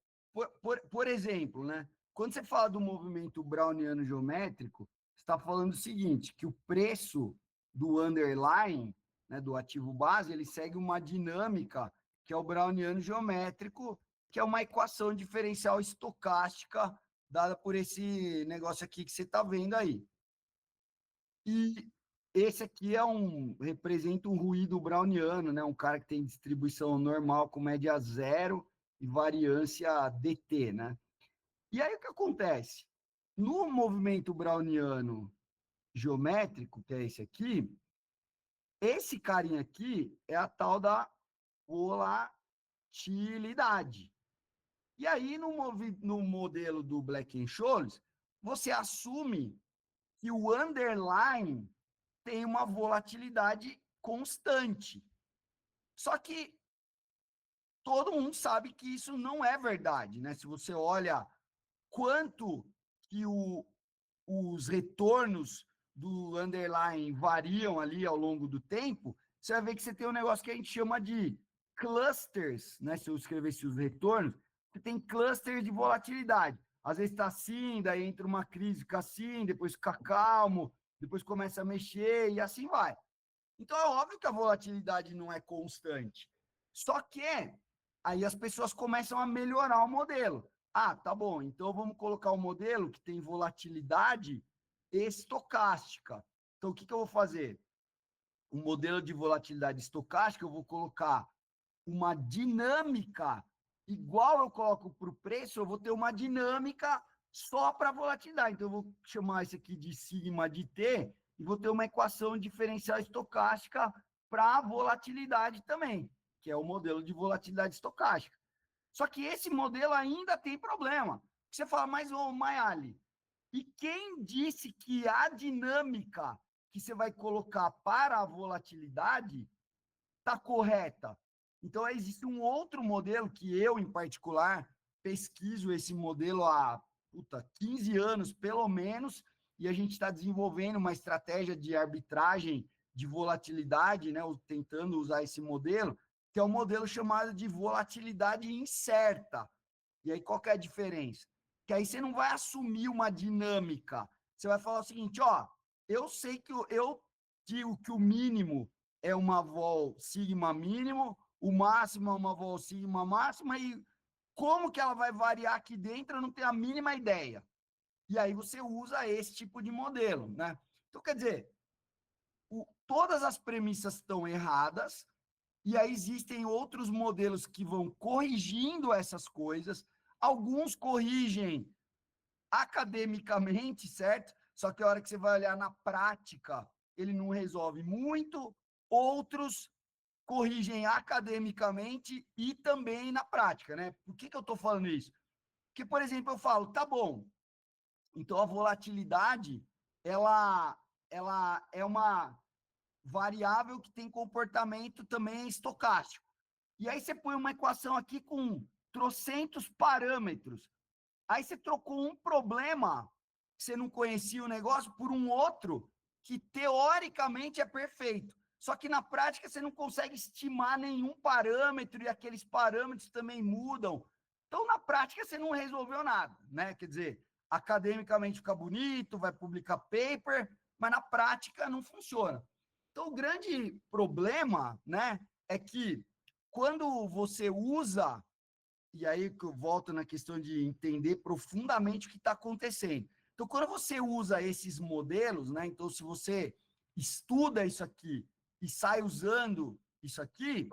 por exemplo, né, quando você fala do movimento browniano geométrico, você está falando o seguinte, que o preço do underlying, né, do ativo base, ele segue uma dinâmica que é o browniano geométrico, que é uma equação diferencial estocástica dada por esse negócio aqui que você está vendo aí. E esse aqui representa um ruído browniano, né? Um cara que tem distribuição normal com média zero e variância dt, né? E aí o que acontece? No movimento browniano geométrico, que é esse carinha aqui é a tal da volatilidade. E aí, no modelo do Black-Scholes, você assume que o underlying tem uma volatilidade constante. Só que todo mundo sabe que isso não é verdade, né? Se você olha quanto que os retornos do underlying variam ali ao longo do tempo, você vai ver que você tem um negócio que a gente chama de clusters, né? Se eu escrevesse os retornos, você tem clusters de volatilidade. Às vezes está assim, daí entra uma crise, fica assim, depois fica calmo, depois começa a mexer e assim vai. Então é óbvio que a volatilidade não é constante. Só que aí as pessoas começam a melhorar o modelo. Ah, tá bom, então vamos colocar um modelo que tem volatilidade estocástica. Então o que eu vou fazer? Um modelo de volatilidade estocástica, eu vou colocar uma dinâmica igual eu coloco para o preço, eu vou ter uma dinâmica só para volatilidade. Então, eu vou chamar isso aqui de sigma de T e vou ter uma equação diferencial estocástica para volatilidade também, que é o modelo de volatilidade estocástica. Só que esse modelo ainda tem problema. Você fala, mas, ô, Mayali, e quem disse que a dinâmica que você vai colocar para a volatilidade está correta? Então, existe um outro modelo que eu, em particular, pesquiso esse modelo há 15 anos, pelo menos, e a gente está desenvolvendo uma estratégia de arbitragem de volatilidade, né, tentando usar esse modelo, que é um modelo chamado de volatilidade incerta. E aí, qual que é a diferença? Que aí você não vai assumir uma dinâmica. Você vai falar o seguinte, ó, eu sei que eu digo que o mínimo é uma vol sigma mínimo, o máximo é uma vol sigma máxima, e como que ela vai variar aqui dentro, eu não tenho a mínima ideia. E aí você usa esse tipo de modelo, né? Então, quer dizer, todas as premissas estão erradas, e aí existem outros modelos que vão corrigindo essas coisas. Alguns corrigem academicamente, certo? Só que a hora que você vai olhar na prática, ele não resolve muito. Outros corrigem academicamente e também na prática, né? Por que eu estou falando isso? Porque, por exemplo, eu falo, tá bom, então a volatilidade, ela é uma variável que tem comportamento também estocástico. E aí você põe uma equação aqui com trocentos parâmetros. Aí você trocou um problema, que você não conhecia o negócio, por um outro que teoricamente é perfeito. Só que na prática você não consegue estimar nenhum parâmetro e aqueles parâmetros também mudam. Então, na prática, você não resolveu nada, né? Quer dizer, academicamente fica bonito, vai publicar paper, mas na prática não funciona. Então, o grande problema, né, é que quando você usa, e aí que eu volto na questão de entender profundamente o que está acontecendo. Então, quando você usa esses modelos, né, então se você estuda isso aqui e sai usando isso aqui,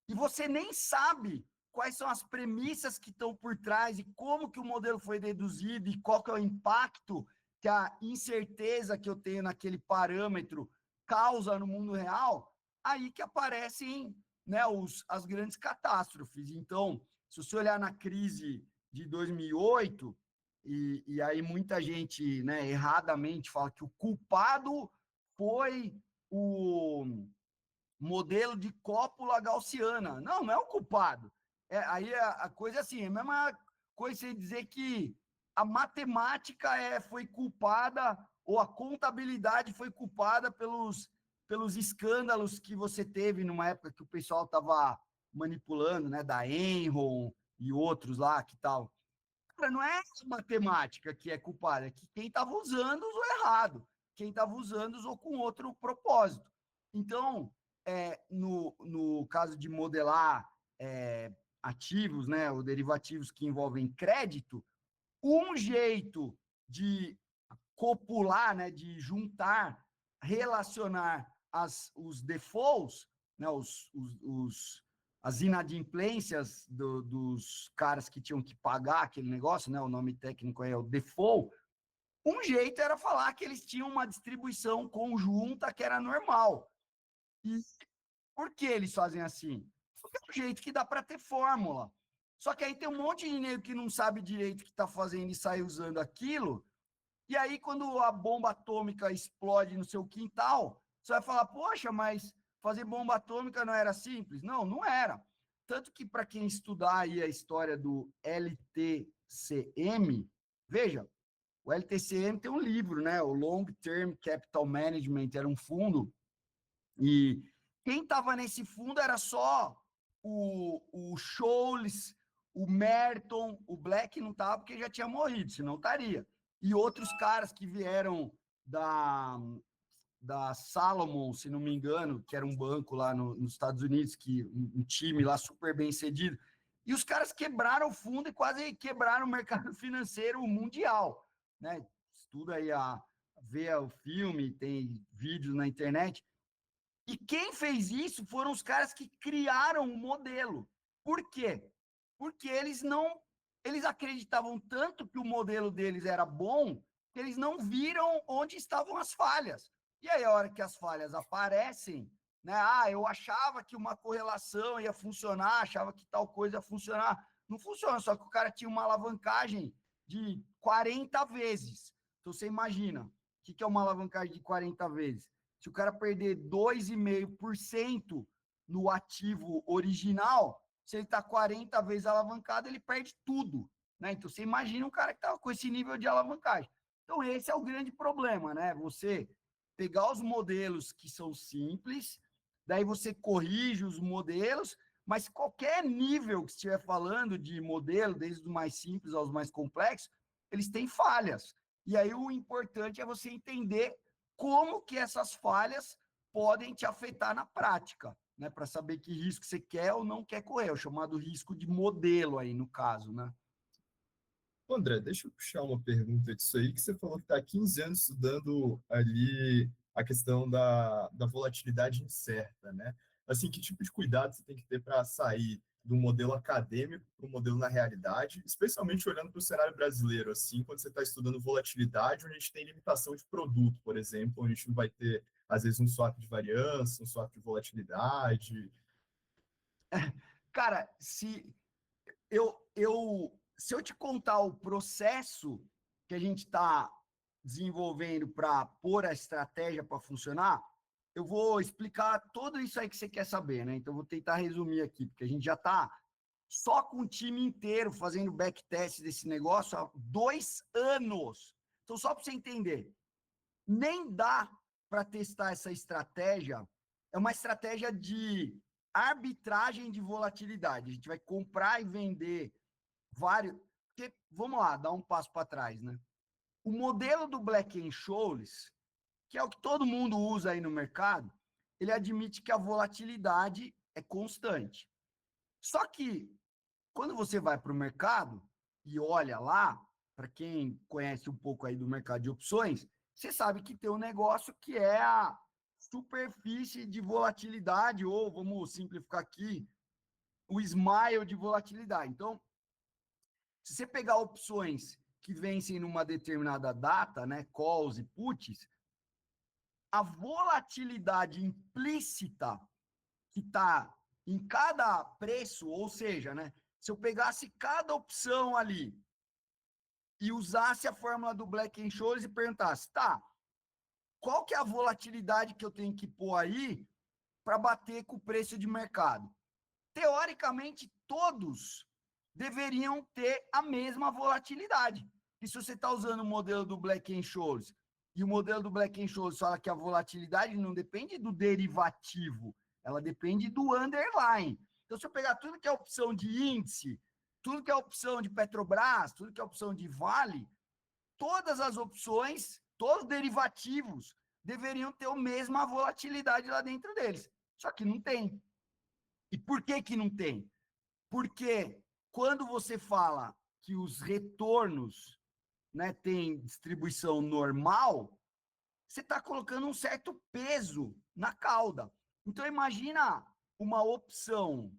e você nem sabe quais são as premissas que estão por trás e como que o modelo foi deduzido e qual que é o impacto que a incerteza que eu tenho naquele parâmetro causa no mundo real, aí que aparecem, né, as grandes catástrofes. Então, se você olhar na crise de 2008, e aí muita gente, né, erradamente fala que o culpado foi o modelo de cópula gaussiana. Não, não é o culpado. Aí a coisa é assim, é a mesma coisa você dizer que a matemática foi culpada ou a contabilidade foi culpada pelos escândalos que você teve numa época que o pessoal estava manipulando, né, da Enron e outros lá que tal. Cara, não é a matemática que é culpada, é que quem estava usando usou errado, quem estava usando usou com outro propósito. Então, no caso de modelar ativos, né, ou derivativos que envolvem crédito, um jeito de copular, né, de juntar, relacionar os defaults, né, as inadimplências dos caras que tinham que pagar aquele negócio, né, o nome técnico é o default, um jeito era falar que eles tinham uma distribuição conjunta que era normal. E por que eles fazem assim? Porque é o jeito que dá para ter fórmula. Só que aí tem um monte de dinheiro que não sabe direito o que está fazendo e sai usando aquilo, E aí, quando a bomba atômica explode no seu quintal, você vai falar, poxa, mas fazer bomba atômica não era simples? Não, não era. Tanto que, para quem estudar aí a história do LTCM, veja, o LTCM tem um livro, né? O Long Term Capital Management, era um fundo, e quem estava nesse fundo era só o Scholes, o Merton, o Black não estava porque já tinha morrido, senão estaria. E outros caras que vieram da Salomon, se não me engano, que era um banco lá nos Estados Unidos, que um time lá super bem cedido. E os caras quebraram o fundo e quase quebraram o mercado financeiro mundial, né? Estuda aí vê o filme, tem vídeos na internet. E quem fez isso foram os caras que criaram o modelo. Por quê? Porque eles acreditavam tanto que o modelo deles era bom, que eles não viram onde estavam as falhas. E aí, a hora que as falhas aparecem, né? Eu achava que uma correlação ia funcionar, achava que tal coisa ia funcionar. Não funciona, só que o cara tinha uma alavancagem de 40 vezes. Então, você imagina, o que é uma alavancagem de 40 vezes? Se o cara perder 2,5% no ativo original, se ele está 40 vezes alavancado, ele perde tudo, né? Então, você imagina um cara que está com esse nível de alavancagem. Então, esse é o grande problema, né? Você pegar os modelos que são simples, daí você corrige os modelos, mas qualquer nível que estiver falando de modelo, desde os mais simples aos mais complexos, eles têm falhas. E aí o importante é você entender como que essas falhas podem te afetar na prática, né? Para saber que risco você quer ou não quer correr, é o chamado risco de modelo aí, no caso, né? André, deixa eu puxar uma pergunta disso aí, que você falou que está há 15 anos estudando ali a questão da volatilidade incerta, né? Assim, que tipo de cuidado você tem que ter para sair do modelo acadêmico para o modelo na realidade, especialmente olhando para o cenário brasileiro, assim, quando você está estudando volatilidade, onde a gente tem limitação de produto, por exemplo, onde a gente não vai ter, às vezes, um swap de variância, um swap de volatilidade. Cara, se eu te contar o processo que a gente está desenvolvendo para pôr a estratégia para funcionar, eu vou explicar tudo isso aí que você quer saber, né? Então, eu vou tentar resumir aqui, porque a gente já está só com o time inteiro fazendo backtest desse negócio há 2 anos. Então, só para você entender, nem dá para testar essa estratégia, é uma estratégia de arbitragem de volatilidade. A gente vai comprar e vender vários. Porque, vamos lá, dar um passo para trás, né? O modelo do Black-Scholes, que é o que todo mundo usa aí no mercado, ele admite que a volatilidade é constante. Só que, quando você vai para o mercado e olha lá, para quem conhece um pouco aí do mercado de opções, você sabe que tem um negócio que é a superfície de volatilidade, ou vamos simplificar aqui, o smile de volatilidade. Então, se você pegar opções que vencem numa determinada data, né, calls e puts, a volatilidade implícita que está em cada preço, ou seja, né, se eu pegasse cada opção ali e usasse a fórmula do Black-Scholes e perguntasse, tá, qual que é a volatilidade que eu tenho que pôr aí para bater com o preço de mercado? Teoricamente, todos deveriam ter a mesma volatilidade. E se você está usando o modelo do Black-Scholes e o modelo do Black-Scholes fala que a volatilidade não depende do derivativo, ela depende do underlying. Então, se eu pegar tudo que é opção de índice, tudo que é opção de Petrobras, tudo que é opção de Vale, todas as opções, todos os derivativos deveriam ter a mesma volatilidade lá dentro deles. Só que não tem. E por que que não tem? Porque quando você fala que os retornos, né, têm distribuição normal, você está colocando um certo peso na cauda. Então, imagina uma opção.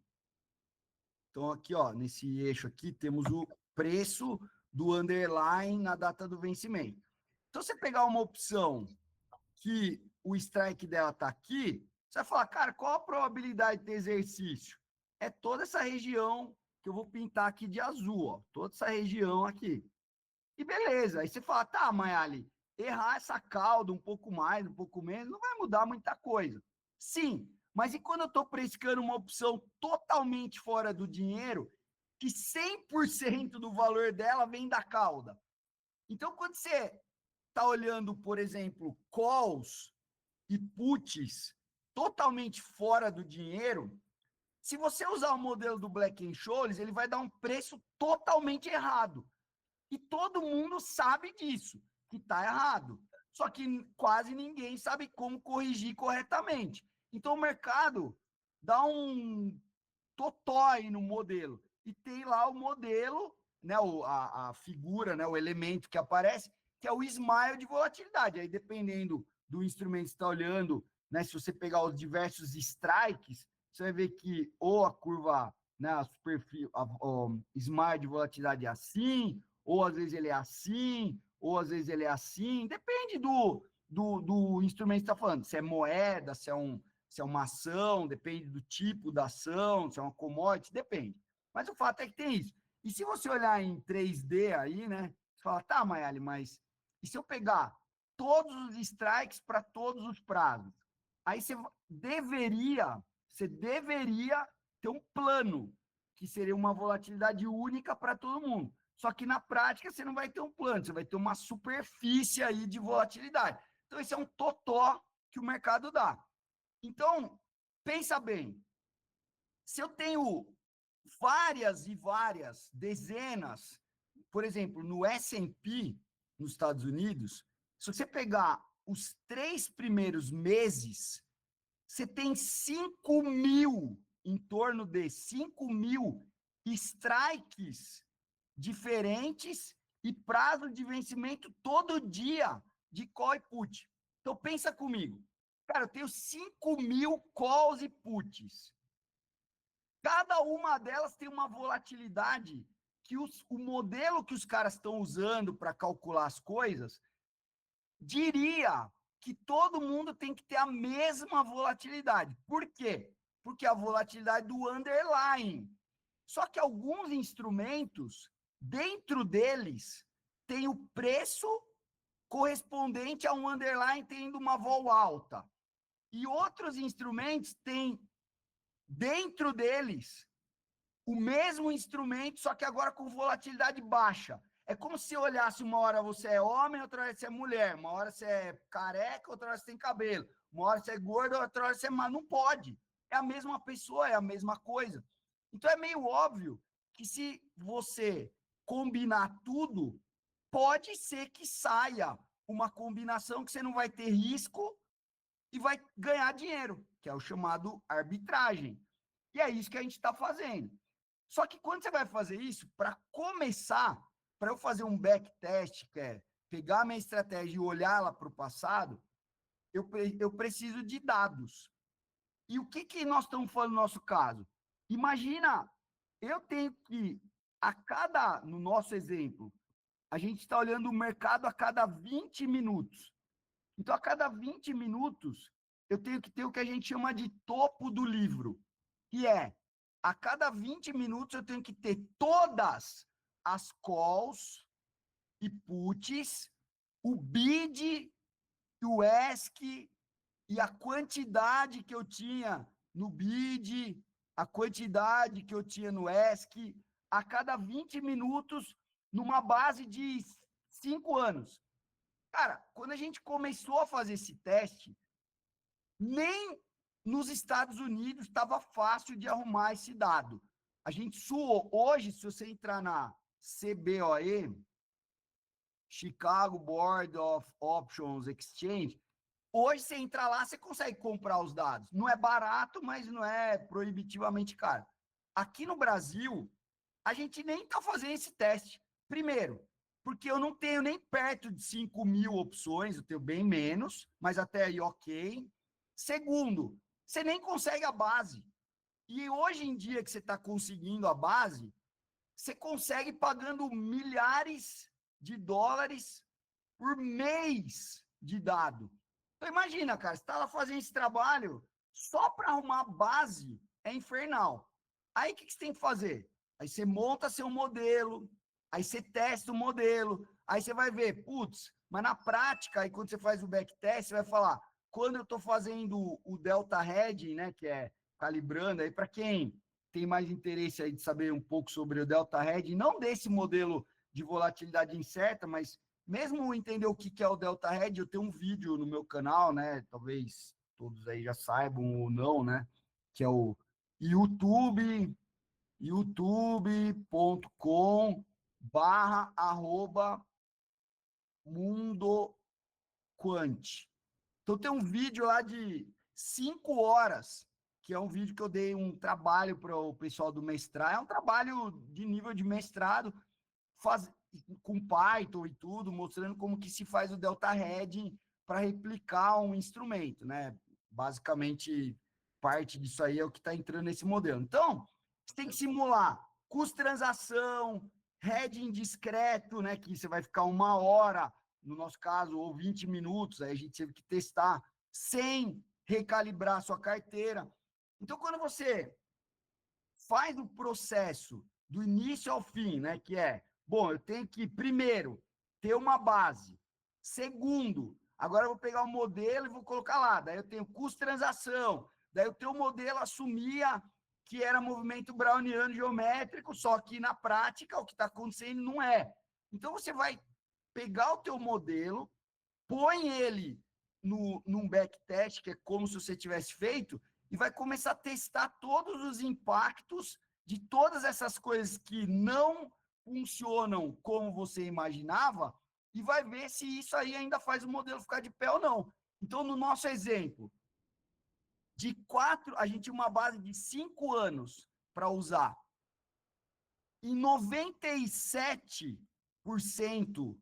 Então, aqui, ó, nesse eixo aqui, temos o preço do underlying na data do vencimento. Então, você pegar uma opção que o strike dela está aqui, você vai falar, cara, qual a probabilidade de ter exercício? É toda essa região que eu vou pintar aqui de azul, ó, toda essa região aqui. E beleza, aí você fala, tá, Mayali, errar essa cauda um pouco mais, um pouco menos, não vai mudar muita coisa. Sim, mas e quando eu estou precificando uma opção totalmente fora do dinheiro, que 100% do valor dela vem da cauda? Então, quando você está olhando, por exemplo, calls e puts totalmente fora do dinheiro, se você usar o modelo do Black-Scholes, ele vai dar um preço totalmente errado. E todo mundo sabe disso, que está errado. Só que quase ninguém sabe como corrigir corretamente. Então, o mercado dá um totó aí no modelo. E tem lá o modelo, né, a figura, né, o elemento que aparece, que é o smile de volatilidade. Aí, dependendo do instrumento que você está olhando, né, se você pegar os diversos strikes, você vai ver que ou a curva, né, o smile de volatilidade é assim, ou às vezes ele é assim, ou às vezes ele é assim. Depende do instrumento que você está falando. Se é moeda, se é uma ação, depende do tipo da ação, se é uma commodity, depende. Mas o fato é que tem isso. E se você olhar em 3D aí, né? Você fala, tá, Mayali, mas e se eu pegar todos os strikes para todos os prazos? Aí você deveria ter um plano, que seria uma volatilidade única para todo mundo. Só que na prática você não vai ter um plano, você vai ter uma superfície aí de volatilidade. Então, esse é um totó que o mercado dá. Então, pensa bem, se eu tenho várias e várias dezenas, por exemplo, no S&P, nos Estados Unidos, se você pegar os 3 primeiros meses, você tem 5.000, em torno de 5.000 strikes diferentes e prazo de vencimento todo dia de call e put. Então, pensa comigo. Cara, eu tenho 5.000 calls e puts. Cada uma delas tem uma volatilidade que o modelo que os caras estão usando para calcular as coisas diria que todo mundo tem que ter a mesma volatilidade. Por quê? Porque a volatilidade do underlying. Só que alguns instrumentos, dentro deles, tem o preço correspondente a um underlying tendo uma vol alta. E outros instrumentos têm dentro deles o mesmo instrumento, só que agora com volatilidade baixa. É como se olhasse uma hora você é homem, outra hora você é mulher, uma hora você é careca, outra hora você tem cabelo, uma hora você é gordo, outra hora você é não pode. É a mesma pessoa, é a mesma coisa. Então é meio óbvio que se você combinar tudo, pode ser que saia uma combinação que você não vai ter risco e vai ganhar dinheiro, que é o chamado arbitragem. E é isso que a gente está fazendo. Só que quando você vai fazer isso, para começar, para eu fazer um backtest, que é pegar a minha estratégia e olhá-la para o passado, eu preciso de dados. E o que nós estamos falando no nosso caso? Imagina, eu tenho que, no nosso exemplo, a gente está olhando o mercado a cada 20 minutos. Então, a cada 20 minutos, eu tenho que ter o que a gente chama de topo do livro, que é, a cada 20 minutos, eu tenho que ter todas as calls e puts, o bid, o ask e a quantidade que eu tinha no bid, a quantidade que eu tinha no ask, a cada 20 minutos, numa base de 5 anos. Cara, quando a gente começou a fazer esse teste, nem nos Estados Unidos estava fácil de arrumar esse dado. A gente suou. Hoje, se você entrar na CBOE, Chicago Board of Options Exchange, hoje você entra lá, você consegue comprar os dados. Não é barato, mas não é proibitivamente caro. Aqui no Brasil, a gente nem está fazendo esse teste. Primeiro, porque eu não tenho nem perto de 5.000 opções, eu tenho bem menos, mas até aí ok. Segundo, você nem consegue a base. E hoje em dia que você está conseguindo a base, você consegue pagando milhares de dólares por mês de dado. Então imagina, cara, você está lá fazendo esse trabalho, só para arrumar a base é infernal. Aí o que você tem que fazer? Aí você monta seu modelo, aí você testa o modelo, Aí você vai ver, putz, mas na prática, aí quando você faz o backtest, você vai falar, quando eu estou fazendo o delta hedging, né, que é calibrando, aí para quem tem mais interesse aí de saber um pouco sobre o delta hedging, não desse modelo de volatilidade incerta, mas mesmo entender o que é o delta hedging, eu tenho um vídeo no meu canal, né, talvez todos aí já saibam ou não, né, que é o youtube.com/mundo Quant. Então tem um vídeo lá de 5 horas, que é um vídeo que eu dei um trabalho para o pessoal do mestrado. É um trabalho de nível de mestrado, com Python e tudo, mostrando como que se faz o delta hedging para replicar um instrumento, né? Basicamente, parte disso aí é o que está entrando nesse modelo. Então, você tem que simular custo-transação, hedging discreto, né? Que você vai ficar 1 hora, no nosso caso, ou 20 minutos, aí a gente teve que testar sem recalibrar a sua carteira. Então, quando você faz o processo do início ao fim, né, que é, bom, eu tenho que, primeiro, ter uma base. Segundo, agora eu vou pegar o modelo e vou colocar lá. Daí eu tenho custo-transação. Daí eu tenho o modelo assumia que era movimento browniano geométrico, só que na prática o que está acontecendo não é. Então você vai pegar o teu modelo, põe ele num backtest, que é como se você tivesse feito, e vai começar a testar todos os impactos de todas essas coisas que não funcionam como você imaginava, e vai ver se isso aí ainda faz o modelo ficar de pé ou não. Então, no nosso exemplo, a gente tinha uma base de 5 anos para usar. E 97%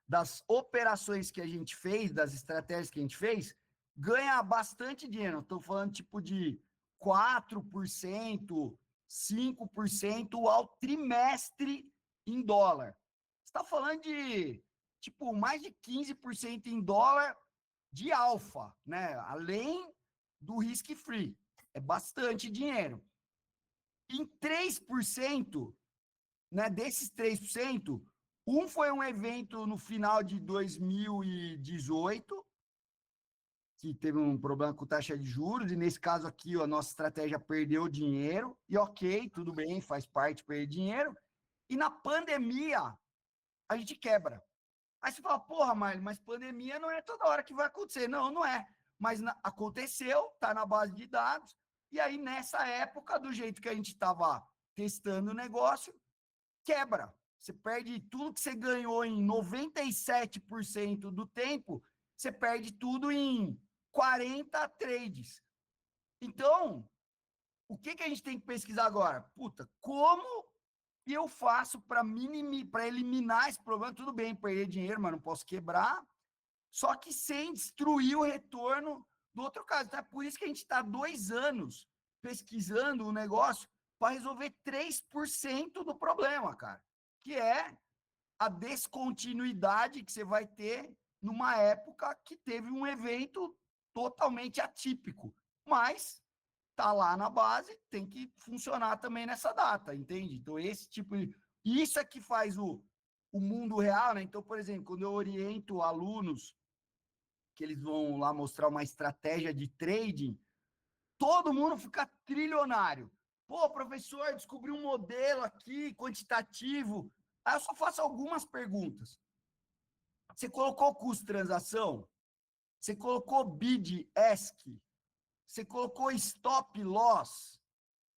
das operações que a gente fez, das estratégias que a gente fez, ganha bastante dinheiro. Estou falando tipo de 4%, 5% ao trimestre em dólar. Você está falando de tipo mais de 15% em dólar de alfa, né? Além do risk free. É bastante dinheiro. Em 3%, né, desses 3%, foi um evento no final de 2018, que teve um problema com taxa de juros, e nesse caso aqui a nossa estratégia perdeu dinheiro, e ok, tudo bem, faz parte perder dinheiro, e na pandemia a gente quebra. Aí você fala, porra, mas pandemia não é toda hora que vai acontecer. Não, não é. Mas aconteceu, está na base de dados, e aí nessa época, do jeito que a gente estava testando o negócio, quebra. Você perde tudo que você ganhou em 97% do tempo, você perde tudo em 40 trades. Então, o que a gente tem que pesquisar agora? Puta, como eu faço para eliminar esse problema? Tudo bem, perder dinheiro, mas não posso quebrar, só que sem destruir o retorno do outro caso. Então, é por isso que a gente está 2 anos pesquisando o negócio para resolver 3% do problema, cara, que é a descontinuidade que você vai ter numa época que teve um evento totalmente atípico, mas tá lá na base, tem que funcionar também nessa data, entende? Então, esse tipo de... Isso é que faz o mundo real, né? Então, por exemplo, quando eu oriento alunos que eles vão lá mostrar uma estratégia de trading, todo mundo fica trilionário. Pô, professor, descobri um modelo aqui quantitativo. Aí eu só faço algumas perguntas. Você colocou custo de transação? Você colocou bid ask? Você colocou stop loss?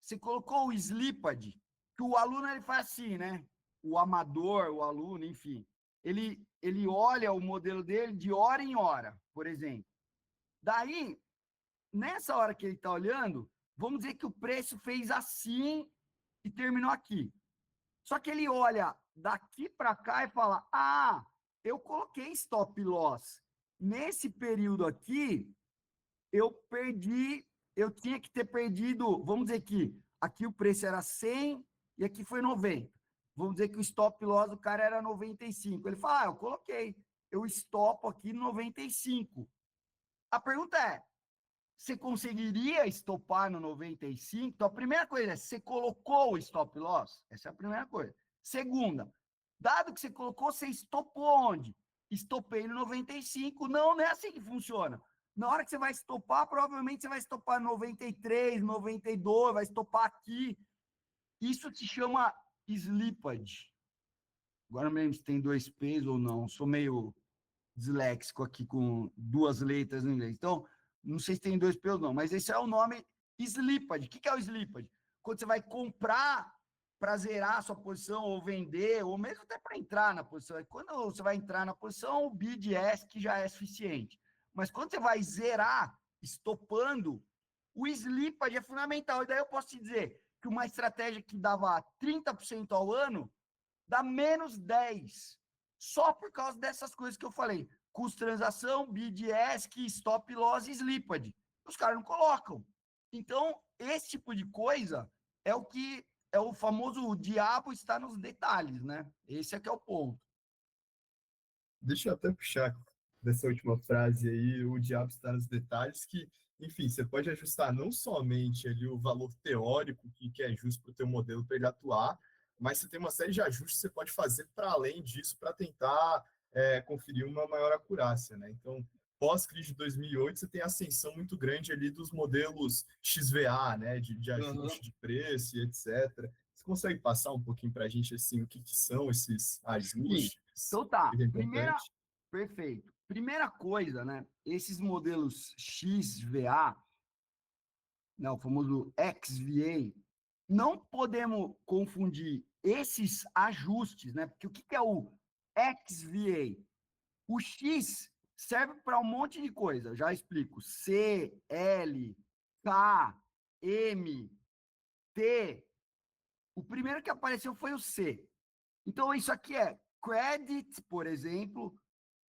Você colocou o slippage? Que o aluno ele faz assim, né? O amador, o aluno, enfim. Ele olha o modelo dele de hora em hora, por exemplo. Daí, nessa hora que ele está olhando, vamos dizer que o preço fez assim e terminou aqui. Só que ele olha daqui para cá e fala, ah, eu coloquei stop loss. Nesse período aqui, eu tinha que ter perdido, vamos dizer que aqui o preço era 100 e aqui foi 90. Vamos dizer que o stop loss do cara era 95. Ele fala, eu coloquei, eu stopo aqui no 95. A pergunta é, você conseguiria estopar no 95? Então, a primeira coisa é, você colocou o stop loss? Essa é a primeira coisa. Segunda, Dado que você colocou, você estopou onde? Estopei no 95. Não, não é assim que funciona. Na hora que você vai estopar, provavelmente você vai estopar 93, 92, vai estopar aqui. Isso se chama slippage. Agora não me lembro se tem 2 P's ou não. Sou meio disléxico aqui com 2 letras em inglês. Então, não sei se tem 2 P's ou não, mas esse é o nome slippage. O que é o slippage? Quando você vai comprar para zerar a sua posição, ou vender, ou mesmo até para entrar na posição. Quando você vai entrar na posição, o bid ask já é suficiente. Mas quando você vai zerar, estopando, o slippage é fundamental. E daí eu posso te dizer que uma estratégia que dava 30% ao ano, dá menos 10%. Só por causa dessas coisas que eu falei. Custo de transação, bid ask, stop loss e slippage. Os caras não colocam. Então, esse tipo de coisa é o que é o famoso o diabo está nos detalhes, né? Esse é que é o ponto. Deixa eu até puxar dessa última frase aí, o diabo está nos detalhes, que, enfim, você pode ajustar não somente ali o valor teórico que é justo para o teu modelo para ele atuar, mas você tem uma série de ajustes que você pode fazer para além disso para tentar conferir uma maior acurácia, né? Então, pós-crise de 2008, você tem a ascensão muito grande ali dos modelos XVA, né, de ajuste de preço e etc. Você consegue passar um pouquinho para a gente assim, o que são esses Sim. ajustes? Então tá. O que é importante? Perfeito. Primeira coisa, né? Esses modelos XVA, né, o famoso XVA, não podemos confundir esses ajustes, né? Porque o que é o XVA? O X serve para um monte de coisa, já explico. C, L, K, M, T. O primeiro que apareceu foi o C. Então, isso aqui é credit, por exemplo.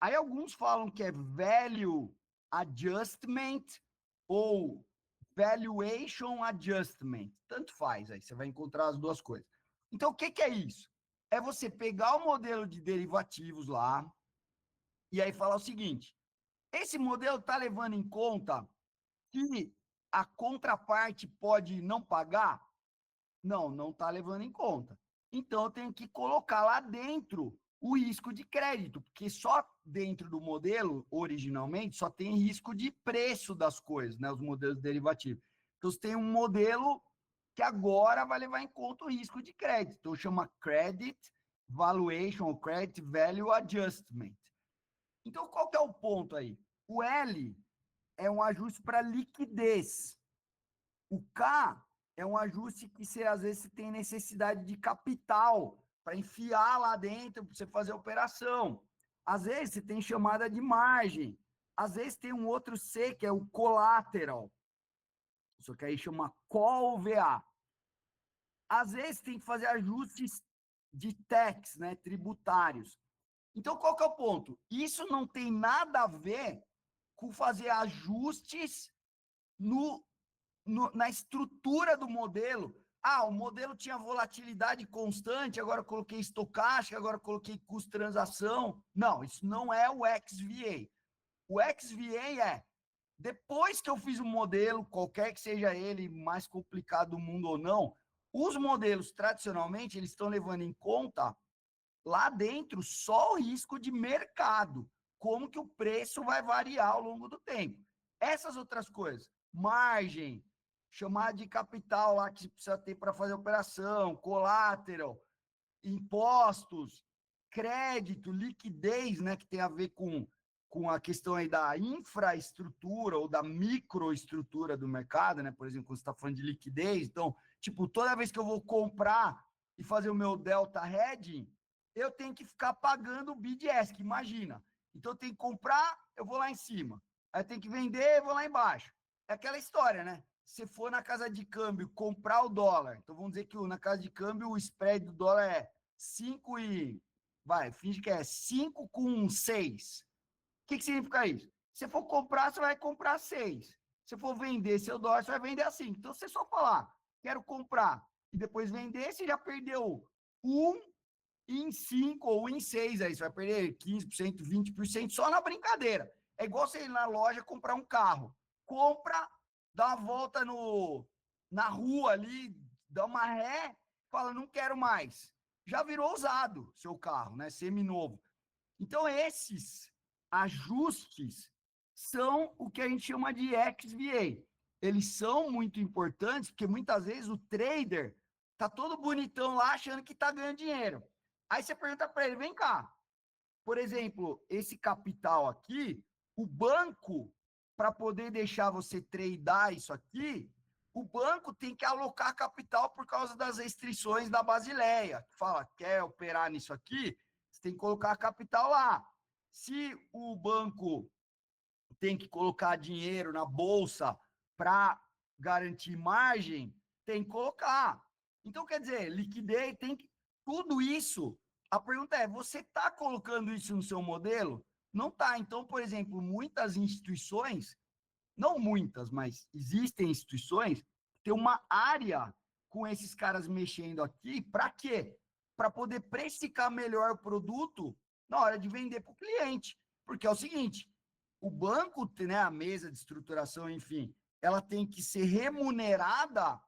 Aí alguns falam que é value adjustment ou valuation adjustment. Tanto faz, aí você vai encontrar as duas coisas. Então, o que é isso? É você pegar o modelo de derivativos lá e aí falar o seguinte: esse modelo está levando em conta que a contraparte pode não pagar? Não, não está levando em conta. Então, eu tenho que colocar lá dentro o risco de crédito, porque só dentro do modelo, originalmente, só tem risco de preço das coisas, né? Os modelos derivativos. Então, você tem um modelo que agora vai levar em conta o risco de crédito. Então, chama Credit Valuation, ou Credit Value Adjustment. Então, qual que é o ponto aí? O L é um ajuste para liquidez. O K é um ajuste que você, às vezes, tem necessidade de capital para enfiar lá dentro para você fazer a operação. Às vezes, você tem chamada de margem. Às vezes, tem um outro C, que é o collateral. Isso que aí chama call VA. Às vezes, tem que fazer ajustes de tax, né, tributários. Então, qual que é o ponto? Isso não tem nada a ver com fazer ajustes na estrutura do modelo. Ah, o modelo tinha volatilidade constante, agora eu coloquei estocástica, agora eu coloquei custo de transação. Não, isso não é o XVA. O XVA é, depois que eu fiz um modelo, qualquer que seja ele, mais complicado do mundo ou não, os modelos, tradicionalmente, eles estão levando em conta lá dentro só o risco de mercado, como que o preço vai variar ao longo do tempo. Essas outras coisas, margem, chamada de capital lá que precisa ter para fazer a operação, collateral, impostos, crédito, liquidez, né, que tem a ver com a questão aí da infraestrutura ou da microestrutura do mercado, né? Por exemplo, quando você está falando de liquidez, então, tipo, toda vez que eu vou comprar e fazer o meu delta hedging, eu tenho que ficar pagando o bid ask, imagina. Então, eu tenho que comprar, eu vou lá em cima. Aí eu tenho que vender, eu vou lá embaixo. É aquela história, né? Se for na casa de câmbio comprar o dólar, então vamos dizer que na casa de câmbio o spread do dólar é 5 e... Vai, finge que é 5 com 6. O que significa isso? Se for comprar, você vai comprar 6. Se for vender seu dólar, você vai vender a 5. Então, se você só falar, quero comprar, e depois vender, você já perdeu 1 em 5 ou em 6, aí você vai perder 15%, 20% só na brincadeira. É igual você ir na loja comprar um carro. Compra, dá uma volta na rua ali, dá uma ré, fala, não quero mais. já virou usado seu carro, né? Seminovo. Então, esses ajustes são o que a gente chama de XVA. Eles são muito importantes, porque muitas vezes o trader tá todo bonitão lá achando que tá ganhando dinheiro. Aí você pergunta para ele, vem cá, por exemplo, esse capital aqui, o banco, para poder deixar você tradear isso aqui, o banco tem que alocar capital por causa das restrições da Basileia. Fala, quer operar nisso aqui? Você tem que colocar capital lá. Se o banco tem que colocar dinheiro na bolsa para garantir margem, tem que colocar. Então, quer dizer, liquidez, tem que. Tudo isso. A pergunta é: você está colocando isso no seu modelo? Não está. Então, por exemplo, muitas instituições, não muitas, mas existem instituições, que têm uma área com esses caras mexendo aqui, para quê? Para poder precificar melhor o produto na hora de vender para o cliente. Porque é o seguinte, o banco, né, a mesa de estruturação, enfim, ela tem que ser remunerada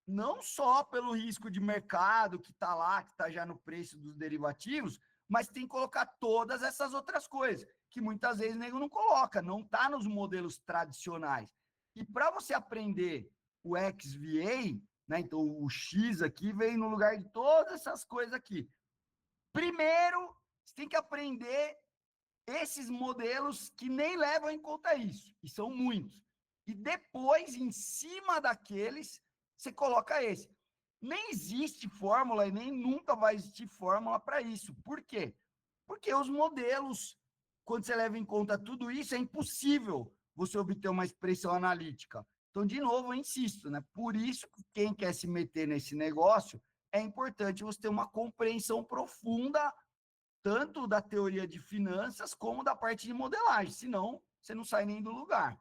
não só pelo risco de mercado que está lá, que está já no preço dos derivativos, mas tem que colocar todas essas outras coisas, que muitas vezes o nego não coloca, não está nos modelos tradicionais. E para você aprender o XVA, né, então o X aqui vem no lugar de todas essas coisas aqui. Primeiro, você tem que aprender esses modelos que nem levam em conta isso, e são muitos. E depois, em cima daqueles, você coloca esse. Nem existe fórmula e nem nunca vai existir fórmula para isso. Por quê? Porque os modelos, quando você leva em conta tudo isso, é impossível você obter uma expressão analítica. Então, de novo, eu insisto, né? Por isso que quem quer se meter nesse negócio, é importante você ter uma compreensão profunda tanto da teoria de finanças como da parte de modelagem, senão você não sai nem do lugar.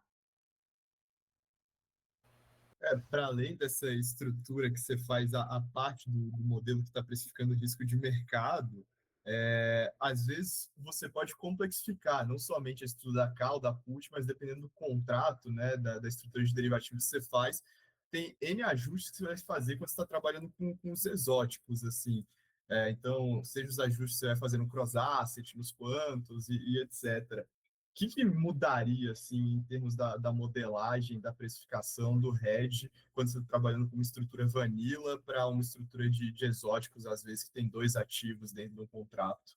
Para além dessa estrutura que você faz a parte do modelo que está precificando o risco de mercado, às vezes você pode complexificar não somente a estrutura da call, da put, mas dependendo do contrato, né, da estrutura de derivativos que você faz, tem N ajustes que você vai fazer quando você está trabalhando com os exóticos, assim. Então, seja os ajustes que você vai fazer no cross-asset, nos quantos e etc. O que mudaria, assim, em termos da modelagem, da precificação, do hedge, quando você está trabalhando com uma estrutura vanilla para uma estrutura de exóticos, às vezes, que tem dois ativos dentro do contrato?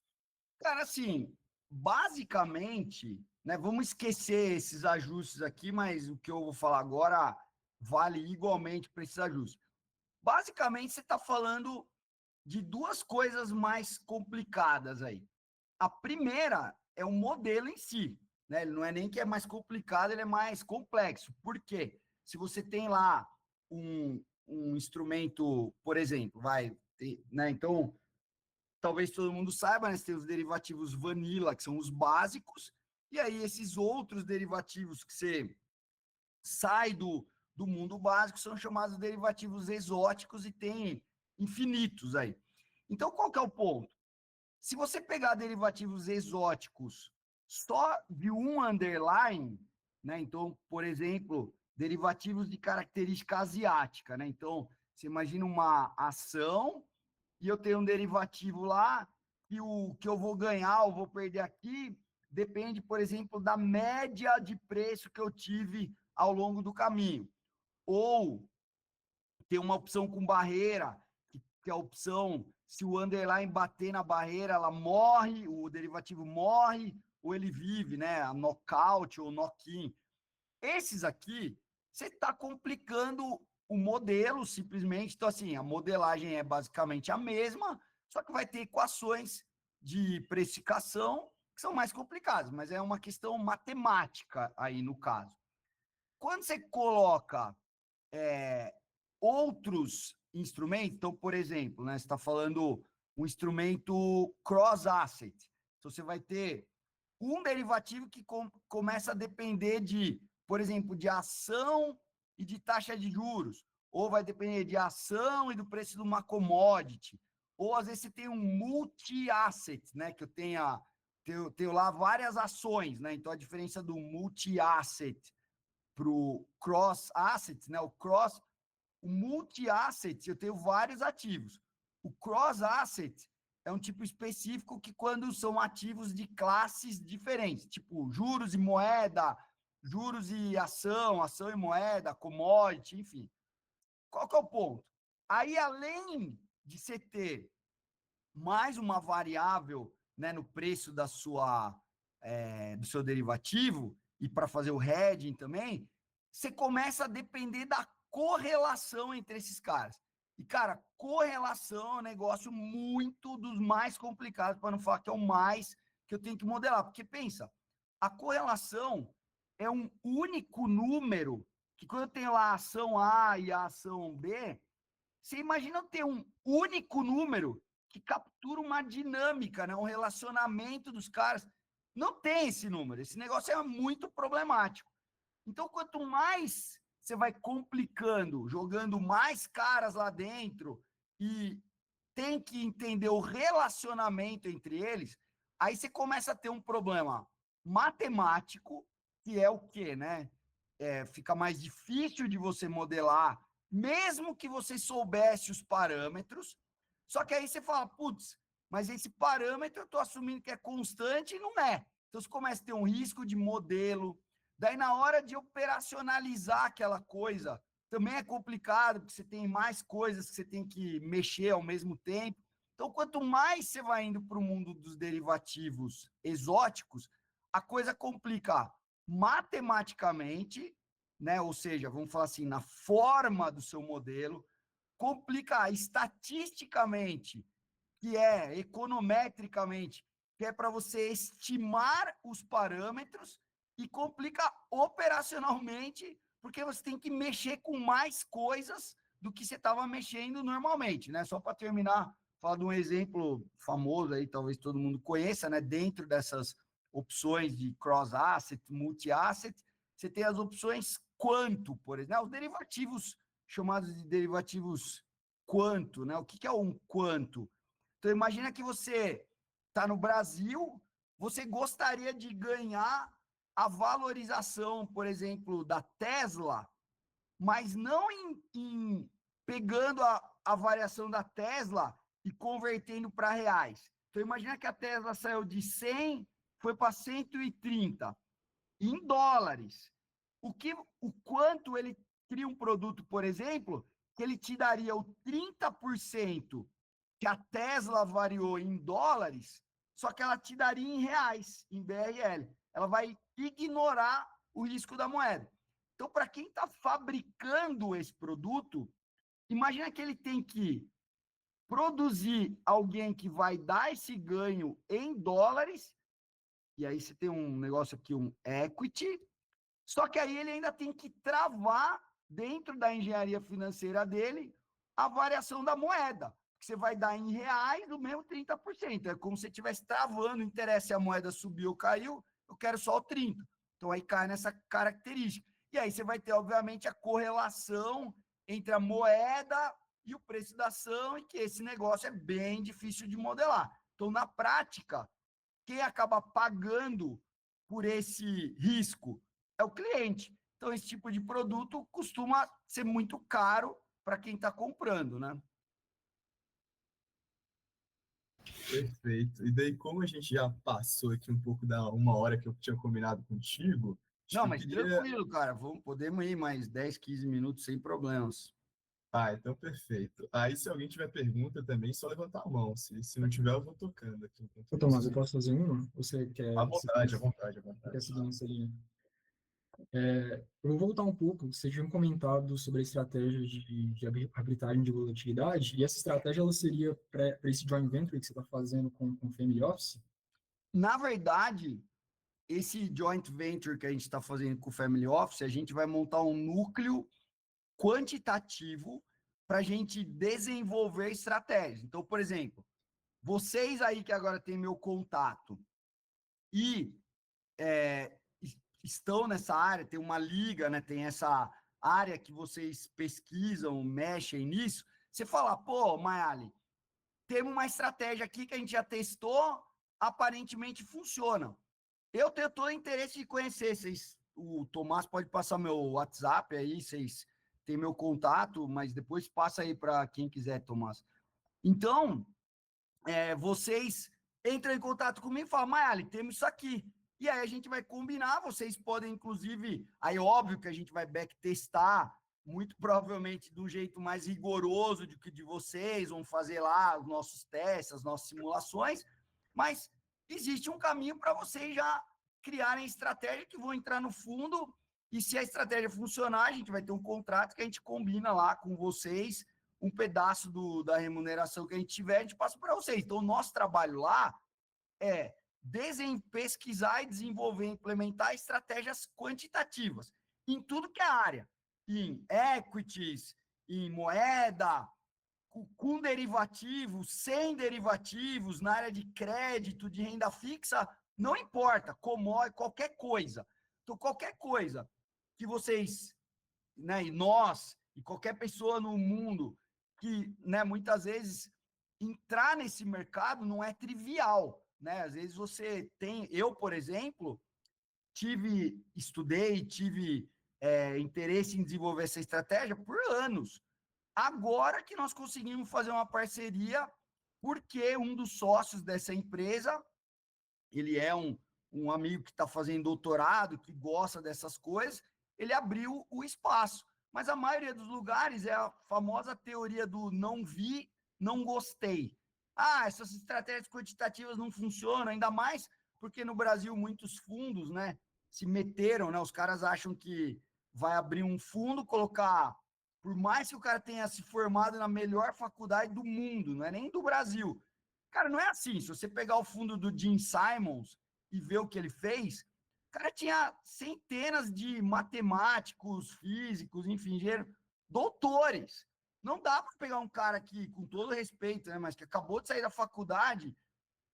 Cara, assim, basicamente, né, vamos esquecer esses ajustes aqui, mas o que eu vou falar agora vale igualmente para esses ajustes. Basicamente, você está falando de duas coisas mais complicadas aí. A primeira é o modelo em si, né? Ele não é nem que é mais complicado, ele é mais complexo. Por quê? Se você tem lá um instrumento, por exemplo, né? Então, talvez todo mundo saiba, né? Você tem os derivativos vanilla, que são os básicos, e aí esses outros derivativos que você sai do mundo básico são chamados derivativos exóticos e tem infinitos aí. Então, qual que é o ponto? Se você pegar derivativos exóticos só de um underline, né? Então, por exemplo, derivativos de característica asiática, né? Então, você imagina uma ação e eu tenho um derivativo lá e o que eu vou ganhar ou vou perder aqui depende, por exemplo, da média de preço que eu tive ao longo do caminho. Ou tem uma opção com barreira, que é a opção, se o underline bater na barreira, ela morre, o derivativo morre, ou ele vive, né? A knockout ou knock-in. Esses aqui, você está complicando o modelo simplesmente. Então, assim, a modelagem é basicamente a mesma, só que vai ter equações de precificação que são mais complicadas, mas é uma questão matemática aí no caso. Quando você coloca outros instrumentos, então, por exemplo, né, você está falando um instrumento cross-asset, então você vai ter um derivativo que começa a depender de, por exemplo, de ação e de taxa de juros, ou vai depender de ação e do preço de uma commodity, ou às vezes você tem um multi-asset, né, que eu tenho lá várias ações, né, então a diferença do multi-asset para o cross-asset, né, o multi-asset, eu tenho vários ativos. O cross-asset é um tipo específico que quando são ativos de classes diferentes, tipo juros e moeda, juros e ação, ação e moeda, commodity, enfim. Qual que é o ponto? Aí, além de você ter mais uma variável, né, no preço do seu derivativo, e para fazer o hedging também, você começa a depender da correlação entre esses caras. E, cara, correlação é um negócio muito dos mais complicados, para não falar que é o mais que eu tenho que modelar. Porque, pensa, a correlação é um único número que, quando eu tenho lá a ação A e a ação B, você imagina ter um único número que captura uma dinâmica, né? Um relacionamento dos caras. Não tem esse número. Esse negócio é muito problemático. Então, quanto mais você vai complicando, jogando mais caras lá dentro e tem que entender o relacionamento entre eles, aí você começa a ter um problema matemático, que é o quê, né? Fica mais difícil de você modelar, mesmo que você soubesse os parâmetros. Só que aí você fala, putz, mas esse parâmetro eu estou assumindo que é constante e não é. Então você começa a ter um risco de modelo. Daí, na hora de operacionalizar aquela coisa, também é complicado, porque você tem mais coisas que você tem que mexer ao mesmo tempo. Então, quanto mais você vai indo para o mundo dos derivativos exóticos, a coisa complica matematicamente, né? Ou seja, vamos falar assim, na forma do seu modelo, complica estatisticamente, que é econometricamente, que é para você estimar os parâmetros, e complica operacionalmente, porque você tem que mexer com mais coisas do que você estava mexendo normalmente, né? Só para terminar, falar de um exemplo famoso aí, talvez todo mundo conheça, né? Dentro dessas opções de cross-asset, multi-asset, você tem as opções quanto, por exemplo, os derivativos chamados de derivativos quanto, né? O que é um quanto? Então, imagina que você está no Brasil, você gostaria de ganhar a valorização, por exemplo, da Tesla, mas não pegando a variação da Tesla e convertendo para reais. Então, imagina que a Tesla saiu de 100, foi para 130 em dólares. O quanto ele cria um produto, por exemplo, que ele te daria o 30% que a Tesla variou em dólares, só que ela te daria em reais, em BRL. Ela vai ignorar o risco da moeda. Então, para quem está fabricando esse produto, imagina que ele tem que produzir alguém que vai dar esse ganho em dólares, e aí você tem um negócio aqui, um equity, só que aí ele ainda tem que travar, dentro da engenharia financeira dele, a variação da moeda, que você vai dar em reais do mesmo 30%. É como se você estivesse travando, interessa se a moeda subiu ou caiu, eu quero só o 30%. Então aí cai nessa característica. E aí você vai ter, obviamente, a correlação entre a moeda e o preço da ação, e que esse negócio é bem difícil de modelar. Então, na prática, quem acaba pagando por esse risco é o cliente. Então, esse tipo de produto costuma ser muito caro para quem está comprando, né? Perfeito. E daí, como a gente já passou aqui um pouco da 1 hora que eu tinha combinado contigo, acho Não, que eu mas queria. tranquilo, cara. Podemos ir mais 10, 15 minutos sem problemas. Ah, então perfeito. Aí, se alguém tiver pergunta também, só levantar a mão. Se não tiver, eu vou tocando aqui enquanto Ô, isso. Tomás, eu posso fazer uma? Você À quer vontade, à vontade, à quer vontade. seguir nessa linha? Eu vou voltar um pouco. Você tinha comentado sobre a estratégia de arbitragem de volatilidade, e essa estratégia ela seria para esse joint venture que você está fazendo com o Family Office? Na verdade, esse joint venture que a gente está fazendo com o Family Office, a gente vai montar um núcleo quantitativo para a gente desenvolver estratégias. Então, por exemplo, vocês aí que agora têm meu contato e estão nessa área, tem uma liga, né? Tem essa área que vocês pesquisam, mexem nisso. Você fala, pô, Mayali, temos uma estratégia aqui que a gente já testou, aparentemente funciona. Eu tenho todo o interesse de conhecer. O Tomás pode passar meu WhatsApp aí, vocês têm meu contato, mas depois passa aí para quem quiser, Tomás. Então, vocês entram em contato comigo e falam, Mayali, temos isso aqui. E aí a gente vai combinar, vocês podem, inclusive, aí óbvio que a gente vai backtestar, muito provavelmente de um jeito mais rigoroso do que de vocês, vão fazer lá os nossos testes, as nossas simulações, mas existe um caminho para vocês já criarem estratégia que vão entrar no fundo, e se a estratégia funcionar, a gente vai ter um contrato que a gente combina lá com vocês, um pedaço da remuneração que a gente tiver, a gente passa para vocês. Então, o nosso trabalho lá é pesquisar e desenvolver e implementar estratégias quantitativas em tudo que é área, em equities, em moeda, com derivativos, sem derivativos, na área de crédito, de renda fixa, não importa, qualquer coisa. Então, qualquer coisa que vocês, né, e nós, e qualquer pessoa no mundo que, né, muitas vezes entrar nesse mercado não é trivial, né? Às vezes você tem, eu, por exemplo, estudei, tive interesse em desenvolver essa estratégia por anos. Agora que nós conseguimos fazer uma parceria, porque um dos sócios dessa empresa, ele é um amigo que está fazendo doutorado, que gosta dessas coisas, ele abriu o espaço. Mas a maioria dos lugares é a famosa teoria do não vi, não gostei. Ah, essas estratégias quantitativas não funcionam, ainda mais porque no Brasil muitos fundos, né, se meteram, né? Os caras acham que vai abrir um fundo, colocar, por mais que o cara tenha se formado na melhor faculdade do mundo, não é nem do Brasil. Cara, não é assim. Se você pegar o fundo do Jim Simons e ver o que ele fez, o cara tinha centenas de matemáticos, físicos, enfim, doutores. Não dá para pegar um cara que, com todo respeito, né, mas que acabou de sair da faculdade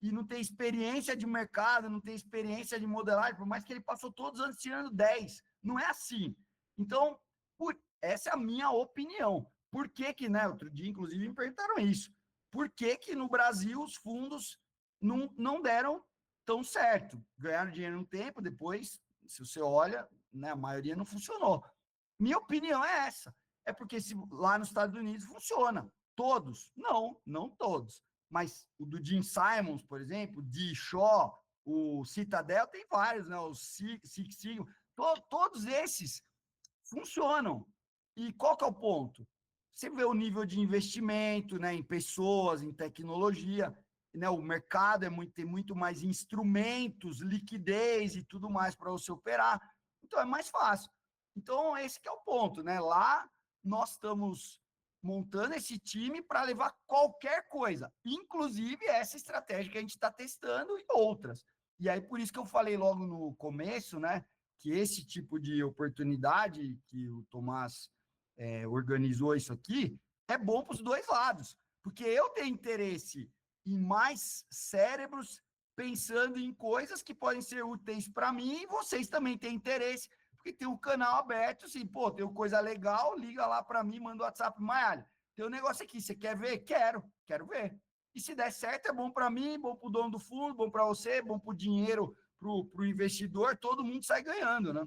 e não tem experiência de mercado, não tem experiência de modelagem, por mais que ele passou todos os anos tirando 10. Não é assim. Então, essa é a minha opinião. Por que que, né, outro dia, inclusive, me perguntaram isso. Por que que no Brasil os fundos não deram tão certo? Ganharam dinheiro um tempo, depois, se você olha, né, a maioria não funcionou. Minha opinião é essa. É porque lá nos Estados Unidos funciona. Todos? Não todos. Mas o do Jim Simons, por exemplo, de Shaw, o Citadel, tem vários, né? O Six Sigma, todos esses funcionam. E qual que é o ponto? Você vê o nível de investimento, né, em pessoas, em tecnologia, né, o mercado tem muito mais instrumentos, liquidez e tudo mais para você operar, então é mais fácil. Então, esse que é o ponto, né? Lá nós estamos montando esse time para levar qualquer coisa, inclusive essa estratégia que a gente está testando e outras. E aí, por isso que eu falei logo no começo, né, que esse tipo de oportunidade que o Tomás organizou isso aqui, é bom para os dois lados, porque eu tenho interesse em mais cérebros pensando em coisas que podem ser úteis para mim e vocês também têm interesse, porque tem um canal aberto, assim, pô, tem coisa legal, liga lá para mim, manda o WhatsApp, Maialha, tem um negócio aqui, você quer ver? Quero ver. E se der certo, é bom para mim, bom para o dono do fundo, bom para você, bom para o dinheiro, para o investidor, todo mundo sai ganhando, né?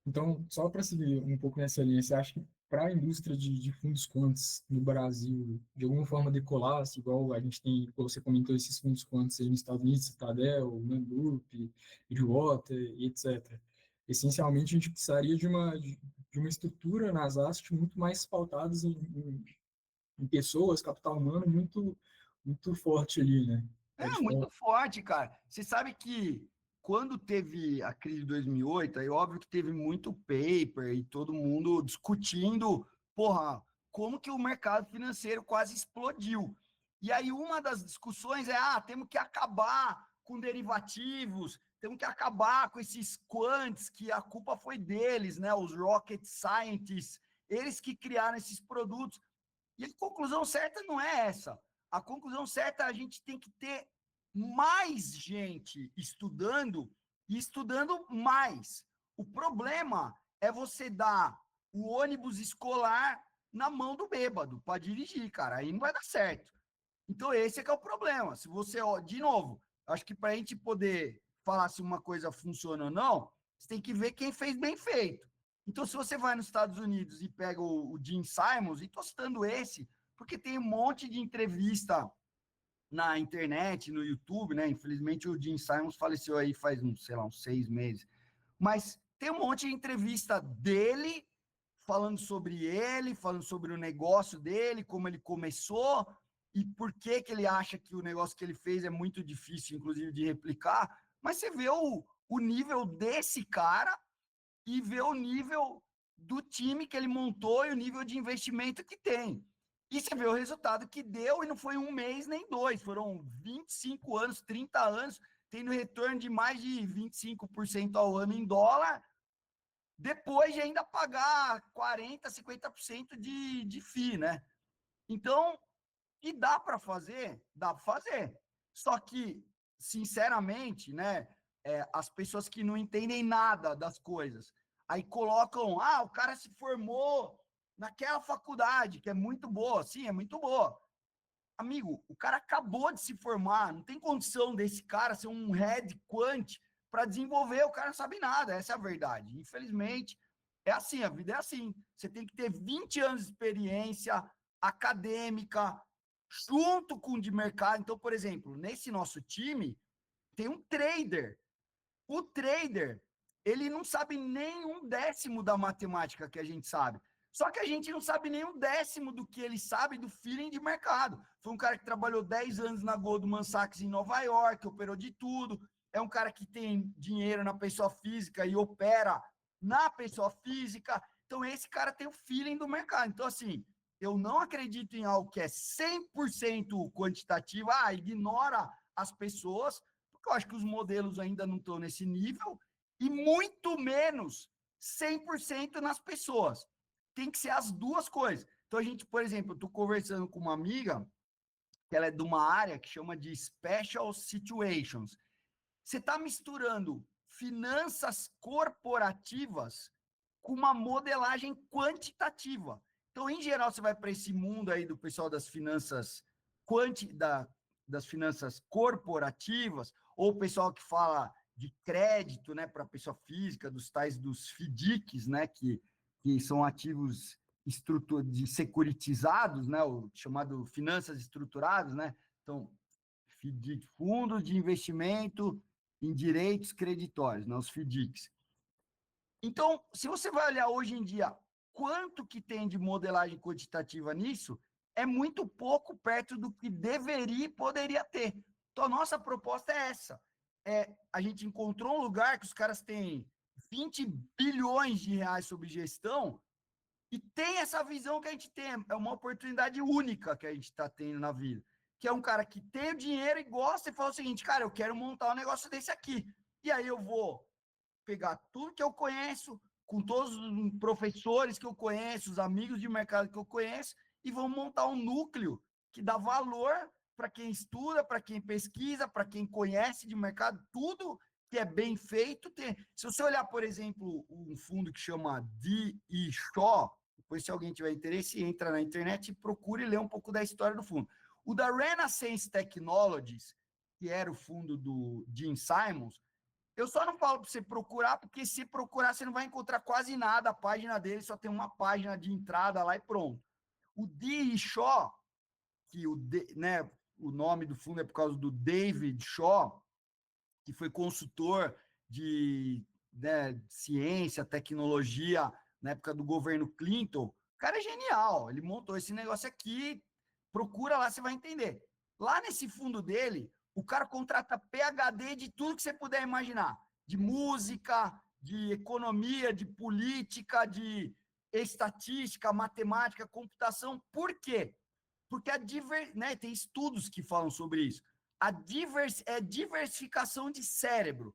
Então, só para seguir um pouco nessa linha, você acha que para a indústria de fundos quants no Brasil, de alguma forma decolasse, igual a gente tem, como você comentou, esses fundos quants aí nos Estados Unidos, Citadel, Mandup, Bridgewater, etc. Essencialmente, a gente precisaria de uma estrutura nas AST muito mais pautadas em pessoas, capital humano muito forte ali, né? É muito forte, cara. Você sabe que quando teve a crise de 2008, aí óbvio que teve muito paper e todo mundo discutindo, porra, como que o mercado financeiro quase explodiu. E aí uma das discussões é, temos que acabar com derivativos, temos que acabar com esses quants, que a culpa foi deles, né? Os rocket scientists, eles que criaram esses produtos. E a conclusão certa não é essa. A conclusão certa é a gente tem que ter mais gente estudando e estudando mais. O problema é você dar o ônibus escolar na mão do bêbado para dirigir, cara. Aí não vai dar certo. Então, esse é que é o problema. Se você, de novo, acho que para a gente poder falar se uma coisa funciona ou não, você tem que ver quem fez bem feito. Então, se você vai nos Estados Unidos e pega o Jim Simons, e estou citando esse, Porque tem um monte de entrevista na internet, no YouTube, né? Infelizmente o Gene Simons faleceu aí faz, sei lá, uns 6 meses. Mas tem um monte de entrevista dele, falando sobre o negócio dele, como ele começou e por que que ele acha que o negócio que ele fez é muito difícil, inclusive, de replicar. Mas você vê o nível desse cara e vê o nível do time que ele montou e o nível de investimento que tem. E você vê o resultado que deu, e não foi 1 mês nem 2, foram 25 anos, 30 anos, tendo retorno de mais de 25% ao ano em dólar, depois de ainda pagar 40%, 50% de FII, né? Então, e dá para fazer? Dá para fazer. Só que, sinceramente, né, as pessoas que não entendem nada das coisas, aí colocam, o cara se formou naquela faculdade, que é muito boa. Sim, é muito boa. Amigo, o cara acabou de se formar, não tem condição desse cara ser um head quant para desenvolver, o cara não sabe nada, essa é a verdade. Infelizmente, é assim, a vida é assim. Você tem que ter 20 anos de experiência acadêmica, junto com o de mercado. Então, por exemplo, nesse nosso time, tem um trader. O trader, ele não sabe nem 1/10 da matemática que a gente sabe. Só que a gente não sabe nem 1/10 do que ele sabe do feeling de mercado. Foi um cara que trabalhou 10 anos na Goldman Sachs em Nova York, operou de tudo. É um cara que tem dinheiro na pessoa física e opera na pessoa física. Então, esse cara tem o feeling do mercado. Então, assim, eu não acredito em algo que é 100% quantitativo. Ignora as pessoas, porque eu acho que os modelos ainda não estão nesse nível, e muito menos 100% nas pessoas. Tem que ser as duas coisas. Então, a gente, por exemplo, eu estou conversando com uma amiga, que ela é de uma área que chama de Special Situations. Você está misturando finanças corporativas com uma modelagem quantitativa. Então, em geral, você vai para esse mundo aí do pessoal das finanças das finanças corporativas, ou o pessoal que fala de crédito, né, para pessoa física, dos FDICs, né, que são ativos securitizados, né, o chamado finanças estruturadas, né? Então, FDIC, Fundo de Investimento em Direitos Creditórios, né, os FDICs. Então, se você vai olhar hoje em dia quanto que tem de modelagem quantitativa nisso, é muito pouco perto do que deveria e poderia ter. Então, a nossa proposta é essa. A gente encontrou um lugar que os caras têm 20 bilhões de reais sobre gestão e tem essa visão que a gente tem. É uma oportunidade única que a gente está tendo na vida. Que é um cara que tem o dinheiro e gosta e fala o seguinte, cara, eu quero montar um negócio desse aqui. E aí eu vou pegar tudo que eu conheço, com todos os professores que eu conheço, os amigos de mercado que eu conheço, e vamos montar um núcleo que dá valor para quem estuda, para quem pesquisa, para quem conhece de mercado, tudo que é bem feito. Se você olhar, por exemplo, um fundo que chama D.E. Shaw, depois se alguém tiver interesse, entra na internet e procure ler um pouco da história do fundo. O da Renaissance Technologies, que era o fundo do Gene Simons, eu só não falo para você procurar, porque se procurar você não vai encontrar quase nada. A página dele só tem uma página de entrada lá e pronto. O D.E. Shaw, que o nome do fundo é por causa do David Shaw, que foi consultor de ciência, tecnologia na época do governo Clinton. O cara é genial, ele montou esse negócio aqui, procura lá, você vai entender. Lá nesse fundo dele, o cara contrata PhD de tudo que você puder imaginar, de música, de economia, de política, de estatística, matemática, computação. Por quê? Porque tem estudos que falam sobre isso. É diversificação de cérebro.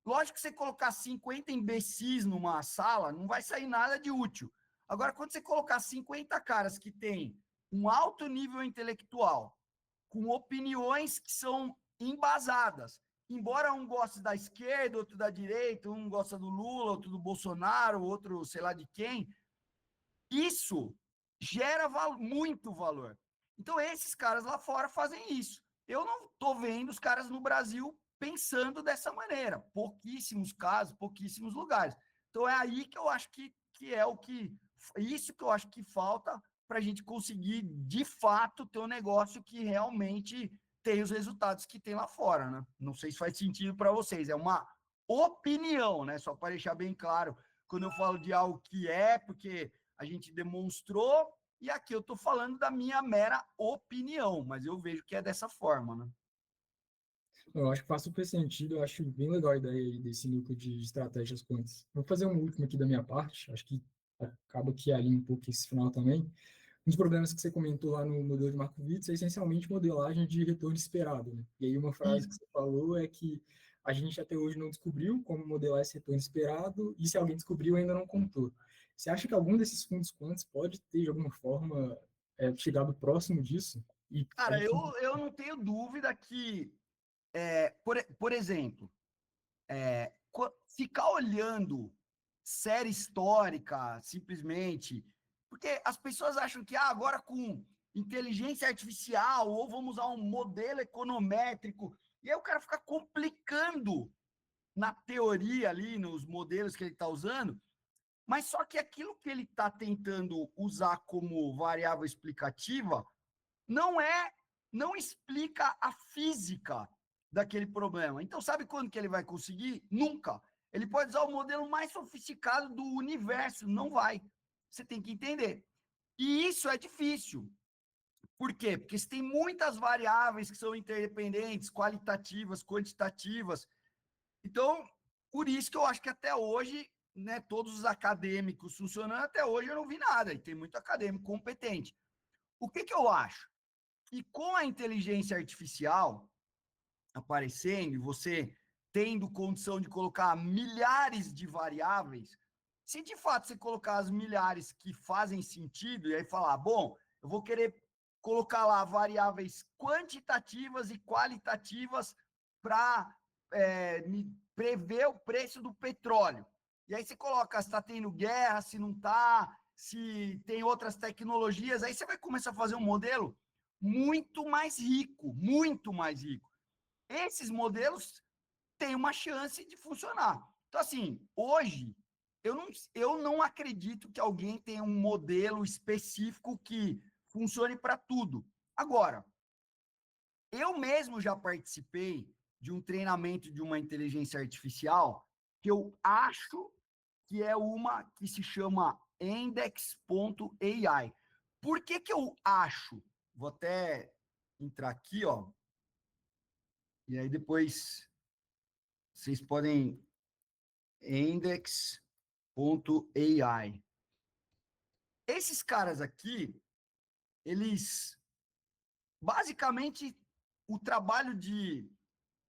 Lógico que você colocar 50 imbecis numa sala, não vai sair nada de útil. Agora, quando você colocar 50 caras que têm um alto nível intelectual, com opiniões que são embasadas, embora um goste da esquerda, outro da direita, um gosta do Lula, outro do Bolsonaro, outro sei lá de quem, isso gera muito valor. Então, esses caras lá fora fazem isso. Eu não estou vendo os caras no Brasil pensando dessa maneira. Pouquíssimos casos, pouquíssimos lugares. Então, é aí que eu acho que é isso que eu acho que falta para a gente conseguir, de fato, ter um negócio que realmente tem os resultados que tem lá fora, né? Não sei se faz sentido para vocês, é uma opinião, né? Só para deixar bem claro, quando eu falo de algo que é, porque a gente demonstrou, e aqui eu estou falando da minha mera opinião, mas eu vejo que é dessa forma, né? Eu acho que faz super sentido, eu acho bem legal a ideia aí desse núcleo de estratégias quantas. Vou fazer um último aqui da minha parte, acho que acaba que alinha um pouco esse final também. Um dos problemas que você comentou lá no modelo de Markowitz é essencialmente modelagem de retorno esperado, né? E aí uma frase que você falou é que a gente até hoje não descobriu como modelar esse retorno esperado, e se alguém descobriu, ainda não contou. Você acha que algum desses fundos quantos pode ter, de alguma forma, chegado próximo disso? E Cara, eu não tenho dúvida que, por exemplo, ficar olhando série histórica, simplesmente, porque as pessoas acham que agora com inteligência artificial, ou vamos usar um modelo econométrico, e aí o cara fica complicando na teoria ali, nos modelos que ele está usando, mas só que aquilo que ele está tentando usar como variável explicativa não explica a física daquele problema. Então, sabe quando que ele vai conseguir? Nunca. Ele pode usar o modelo mais sofisticado do universo, não vai. Você tem que entender. E isso é difícil. Por quê? Porque você tem muitas variáveis que são interdependentes, qualitativas, quantitativas. Então, por isso que eu acho que até hoje, né, todos os acadêmicos funcionando, até hoje eu não vi nada. E tem muito acadêmico competente. O que eu acho? E com a inteligência artificial aparecendo, e você tendo condição de colocar milhares de variáveis, se de fato você colocar as milhares que fazem sentido, e aí falar, bom, eu vou querer colocar lá variáveis quantitativas e qualitativas para me prever o preço do petróleo. E aí você coloca se está tendo guerra, se não está, se tem outras tecnologias, aí você vai começar a fazer um modelo muito mais rico, muito mais rico. Esses modelos têm uma chance de funcionar. Então, assim, hoje, eu não acredito que alguém tenha um modelo específico que funcione para tudo. Agora, eu mesmo já participei de um treinamento de uma inteligência artificial que eu acho que é uma que se chama Index.ai. Por que eu acho? Vou até entrar aqui, ó. E aí depois vocês podem Index.ai. Esses caras aqui, eles basicamente o trabalho de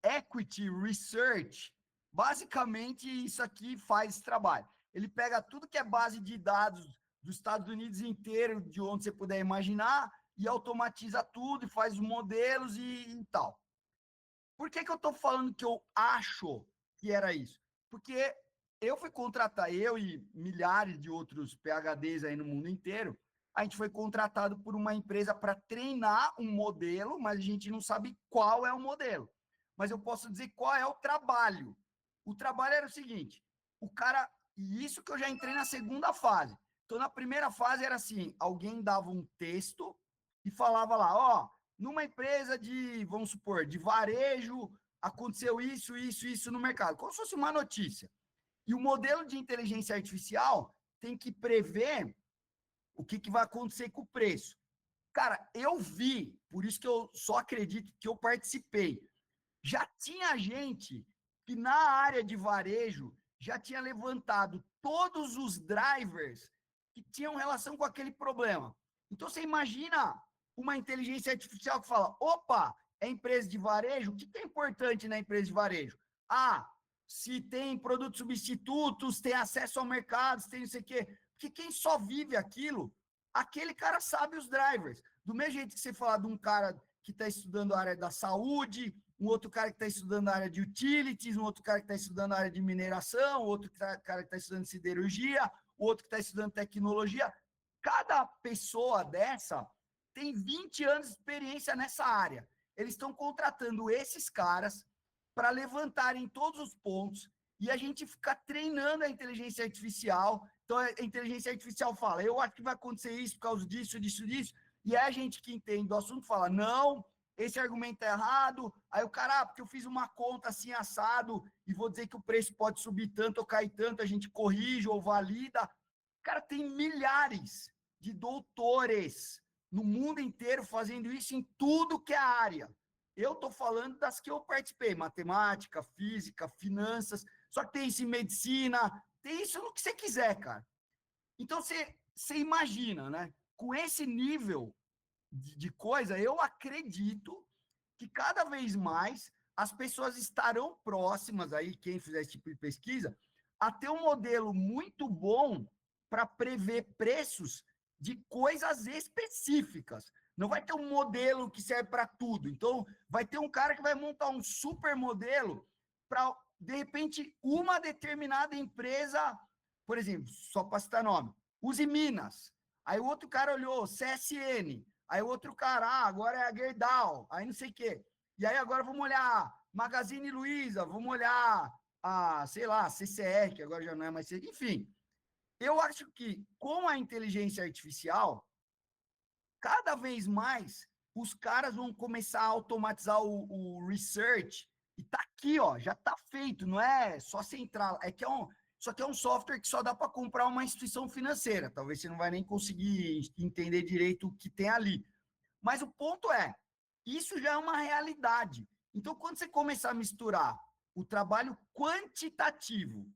equity research, basicamente isso aqui faz esse trabalho. Ele pega tudo que é base de dados dos Estados Unidos inteiro, de onde você puder imaginar, e automatiza tudo e faz os modelos e tal. Por que eu estou falando que eu acho que era isso? Porque eu fui contratar, eu e milhares de outros PhDs aí no mundo inteiro, a gente foi contratado por uma empresa para treinar um modelo, mas a gente não sabe qual é o modelo. Mas eu posso dizer qual é o trabalho. O trabalho era o seguinte, o cara, e isso que eu já entrei na segunda fase. Então, na primeira fase era assim, alguém dava um texto e falava lá, ó, numa empresa de, vamos supor, de varejo, aconteceu isso no mercado, como se fosse uma notícia. E o modelo de inteligência artificial tem que prever o que vai acontecer com o preço. Cara, eu vi, por isso que eu só acredito que eu participei. Já tinha gente que na área de varejo já tinha levantado todos os drivers que tinham relação com aquele problema. Então, você imagina uma inteligência artificial que fala, opa, é empresa de varejo, o que é importante na empresa de varejo? Ah, se tem produtos substitutos, tem acesso ao mercado, tem não sei o quê. Porque quem só vive aquilo, aquele cara sabe os drivers. Do mesmo jeito que você falar de um cara que está estudando a área da saúde, um outro cara que está estudando a área de utilities, um outro cara que está estudando a área de mineração, outro cara que está estudando siderurgia, o outro que está estudando tecnologia. Cada pessoa dessa tem 20 anos de experiência nessa área. Eles estão contratando esses caras para levantarem todos os pontos e a gente ficar treinando a inteligência artificial Então, a inteligência artificial fala, eu acho que vai acontecer isso por causa disso, disso, disso, e aí a gente que entende do assunto fala, não, esse argumento é errado, aí o cara, porque eu fiz uma conta assim assado, e vou dizer que o preço pode subir tanto ou cair tanto, a gente corrige ou valida. Cara, tem milhares de doutores no mundo inteiro fazendo isso em tudo que é área. Eu estou falando das que eu participei, matemática, física, finanças, só que tem isso em medicina, tem isso no que você quiser, cara. Então, você imagina, né? Com esse nível de coisa, eu acredito que cada vez mais as pessoas estarão próximas, aí, quem fizer esse tipo de pesquisa, a ter um modelo muito bom para prever preços de coisas específicas. Não vai ter um modelo que serve para tudo. Então, vai ter um cara que vai montar um super modelo para, de repente, uma determinada empresa, por exemplo, só para citar nome, Use Minas. Aí o outro cara olhou CSN. Aí o outro cara, agora é a Gerdau. Aí não sei o quê. E aí agora vamos olhar Magazine Luiza, vamos olhar a, sei lá, CCR, que agora já não é mais... Enfim, eu acho que com a inteligência artificial, cada vez mais os caras vão começar a automatizar o research, e tá aqui, ó, já tá feito, não é só central, só que é um software que só dá para comprar uma instituição financeira, talvez você não vai nem conseguir entender direito o que tem ali. Mas o ponto é, isso já é uma realidade. Então, quando você começar a misturar o trabalho quantitativo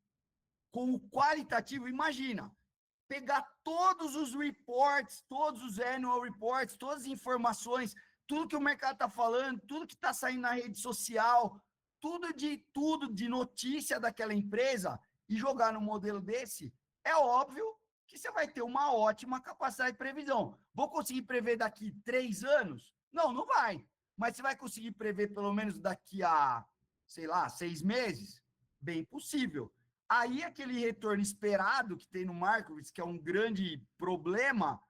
com o qualitativo, imagina, pegar todos os reports, todos os annual reports, todas as informações, tudo que o mercado está falando, tudo que está saindo na rede social, tudo de notícia daquela empresa e jogar no modelo desse, é óbvio que você vai ter uma ótima capacidade de previsão. Vou conseguir prever daqui 3 anos? Não, não vai. Mas você vai conseguir prever pelo menos daqui a, sei lá, 6 meses? Bem possível. Aí, aquele retorno esperado que tem no Markowitz, que é um grande problema,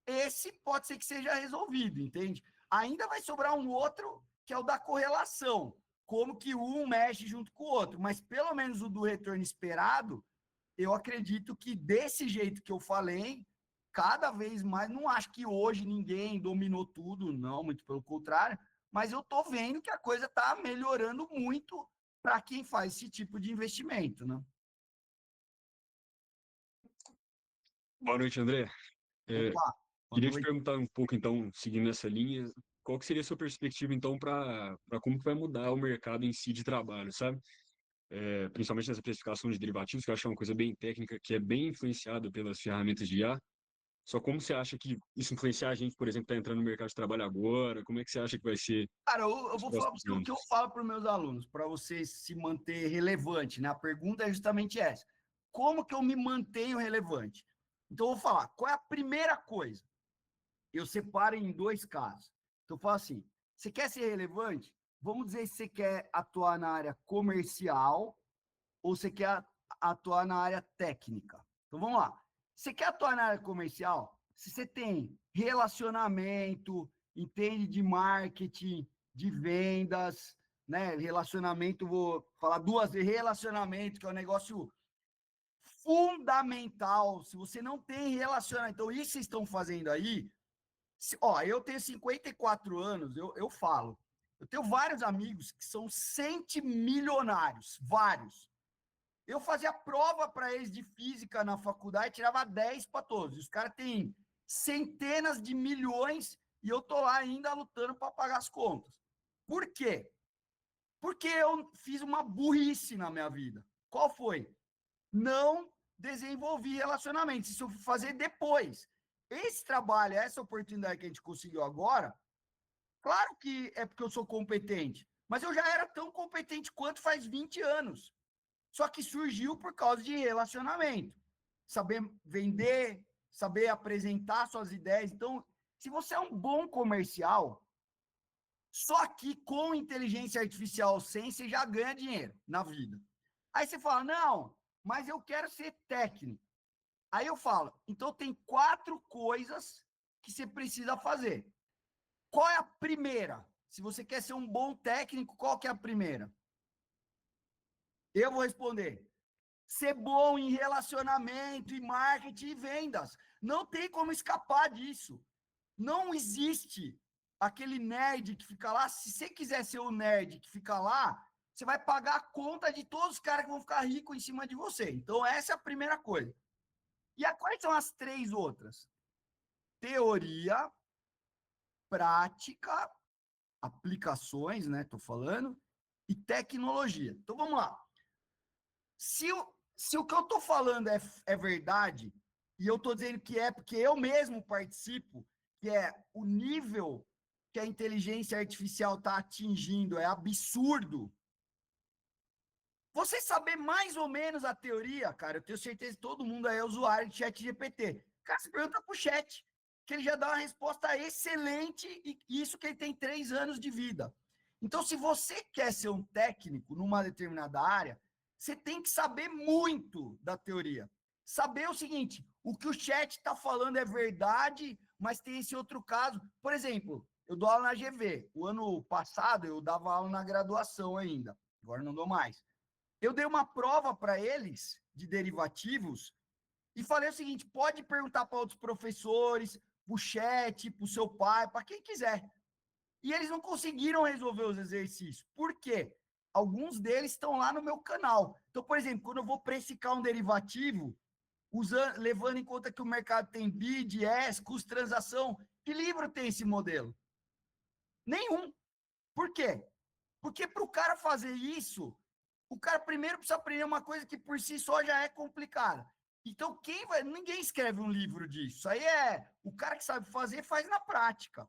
esse pode ser que seja resolvido, entende? Ainda vai sobrar um outro, que é o da correlação, como que um mexe junto com o outro, mas pelo menos o do retorno esperado, eu acredito que desse jeito que eu falei, cada vez mais, não acho que hoje ninguém dominou tudo, não, muito pelo contrário, mas eu estou vendo que a coisa está melhorando muito para quem faz esse tipo de investimento, né? Boa noite, André. Opa, boa Queria te noite. perguntar um pouco, então, seguindo essa linha, qual que seria a sua perspectiva, então, para como que vai mudar o mercado em si de trabalho, sabe? Principalmente nessa precificação de derivativos, que eu acho que é uma coisa bem técnica, que é bem influenciada pelas ferramentas de IA. Só como você acha que isso influencia a gente, por exemplo, está entrando no mercado de trabalho agora? Como é que você acha que vai ser Cara, eu nos vou falar próximos porque o que eu anos? falo para os meus alunos, para você se manter relevante, né? A pergunta é justamente essa. Como que eu me mantenho relevante? Então, eu vou falar, qual é a primeira coisa? Eu separo em 2 casos. Então, eu falo assim, você quer ser relevante? Vamos dizer se você quer atuar na área comercial ou você quer atuar na área técnica. Então, vamos lá. Você quer atuar na área comercial? Se você tem relacionamento, entende de marketing, de vendas, né? Relacionamento, vou falar 2 vezes, relacionamento, que é um negócio fundamental. Se você não tem relacionamento, então isso que vocês estão fazendo aí, eu tenho 54 anos, eu falo, eu tenho vários amigos que são centimilionários, vários. Eu fazia prova para eles de física na faculdade, tirava 10 para todos. Os caras têm centenas de milhões e eu tô lá ainda lutando para pagar as contas. Por quê? Porque eu fiz uma burrice na minha vida. Qual foi? Não desenvolvi relacionamentos. Isso eu fui fazer depois. Esse trabalho, essa oportunidade que a gente conseguiu agora, claro que é porque eu sou competente, mas eu já era tão competente quanto faz 20 anos. Só que surgiu por causa de relacionamento. Saber vender, saber apresentar suas ideias. Então, se você é um bom comercial, só que com inteligência artificial sem, você já ganha dinheiro na vida. Aí você fala, não, mas eu quero ser técnico. Aí eu falo, então tem 4 coisas que você precisa fazer. Qual é a primeira? Se você quer ser um bom técnico, qual que é a primeira? Eu vou responder. ser bom em relacionamento, e marketing e vendas. Não tem como escapar disso. Não existe aquele nerd que fica lá. Se você quiser ser o nerd que fica lá, você vai pagar a conta de todos os caras que vão ficar ricos em cima de você. Então, essa é a primeira coisa. E quais são as 3 outras? Teoria, prática, aplicações, né? Estou falando, e tecnologia. Então, vamos lá. Se o que eu estou falando é verdade, e eu estou dizendo que é porque eu mesmo participo, que é o nível que a inteligência artificial está atingindo, é absurdo. Você saber mais ou menos a teoria, cara, eu tenho certeza que todo mundo aí é usuário de ChatGPT. Cara, você pergunta pro chat, que ele já dá uma resposta excelente, e isso que ele tem 3 anos de vida. Então, se você quer ser um técnico numa determinada área, você tem que saber muito da teoria. Saber o seguinte, o que o chat está falando é verdade, mas tem esse outro caso. Por exemplo, eu dou aula na GV. O ano passado eu dava aula na graduação ainda. Agora não dou mais. Eu dei uma prova para eles de derivativos e falei o seguinte, pode perguntar para outros professores, para o chat, para o seu pai, para quem quiser. E eles não conseguiram resolver os exercícios. Por quê? Alguns deles estão lá no meu canal. Então, por exemplo, quando eu vou precificar um derivativo, levando em conta que o mercado tem bid, S, custo de transação, que livro tem esse modelo? Nenhum. Por quê? Porque para o cara fazer isso, o cara primeiro precisa aprender uma coisa que por si só já é complicada. Então, ninguém escreve um livro disso. Isso aí é o cara que sabe fazer, faz na prática.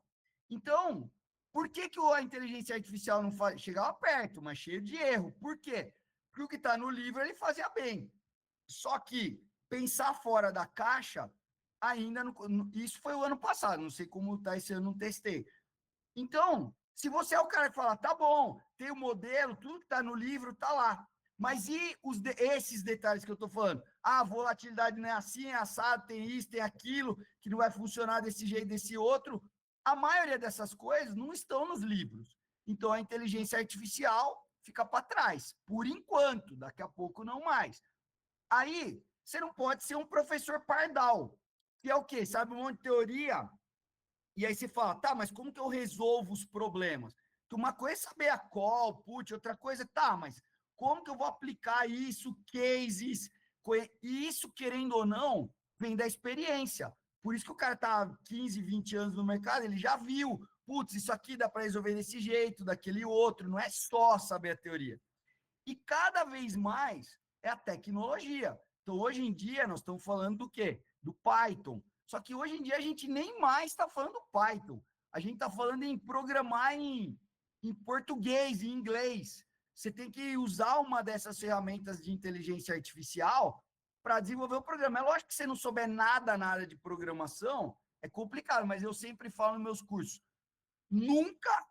Então, por que a inteligência artificial não faz? Chegava perto, mas cheio de erro. Por quê? Porque o que está no livro ele fazia bem. Só que pensar fora da caixa, ainda não. Isso foi o ano passado, não sei como está esse ano, não testei. Então, se você é o cara que fala, tá bom, tem o modelo, tudo que está no livro está lá. Mas e esses detalhes que eu estou falando? Ah, a volatilidade não é assim, é assado, tem isso, tem aquilo, que não vai funcionar desse jeito, desse outro. A maioria dessas coisas não estão nos livros. Então, a inteligência artificial fica para trás, por enquanto, daqui a pouco não mais. Aí, você não pode ser um professor pardal, que é o quê? Sabe um monte de teoria, e aí você fala, tá, mas como que eu resolvo os problemas? Que uma coisa é saber a call, put, outra coisa, tá, mas como que eu vou aplicar isso, cases, e isso, querendo ou não, vem da experiência. Por isso que o cara tá 15, 20 anos no mercado, ele já viu, putz, isso aqui dá para resolver desse jeito, daquele outro, não é só saber a teoria. E cada vez mais é a tecnologia. Então, hoje em dia, nós estamos falando do quê? Do Python. Só que hoje em dia a gente nem mais está falando Python. A gente está falando em programar em português, em inglês. Você tem que usar uma dessas ferramentas de inteligência artificial para desenvolver o programa. É lógico que você não souber nada na área de programação, é complicado, mas eu sempre falo nos meus cursos, nunca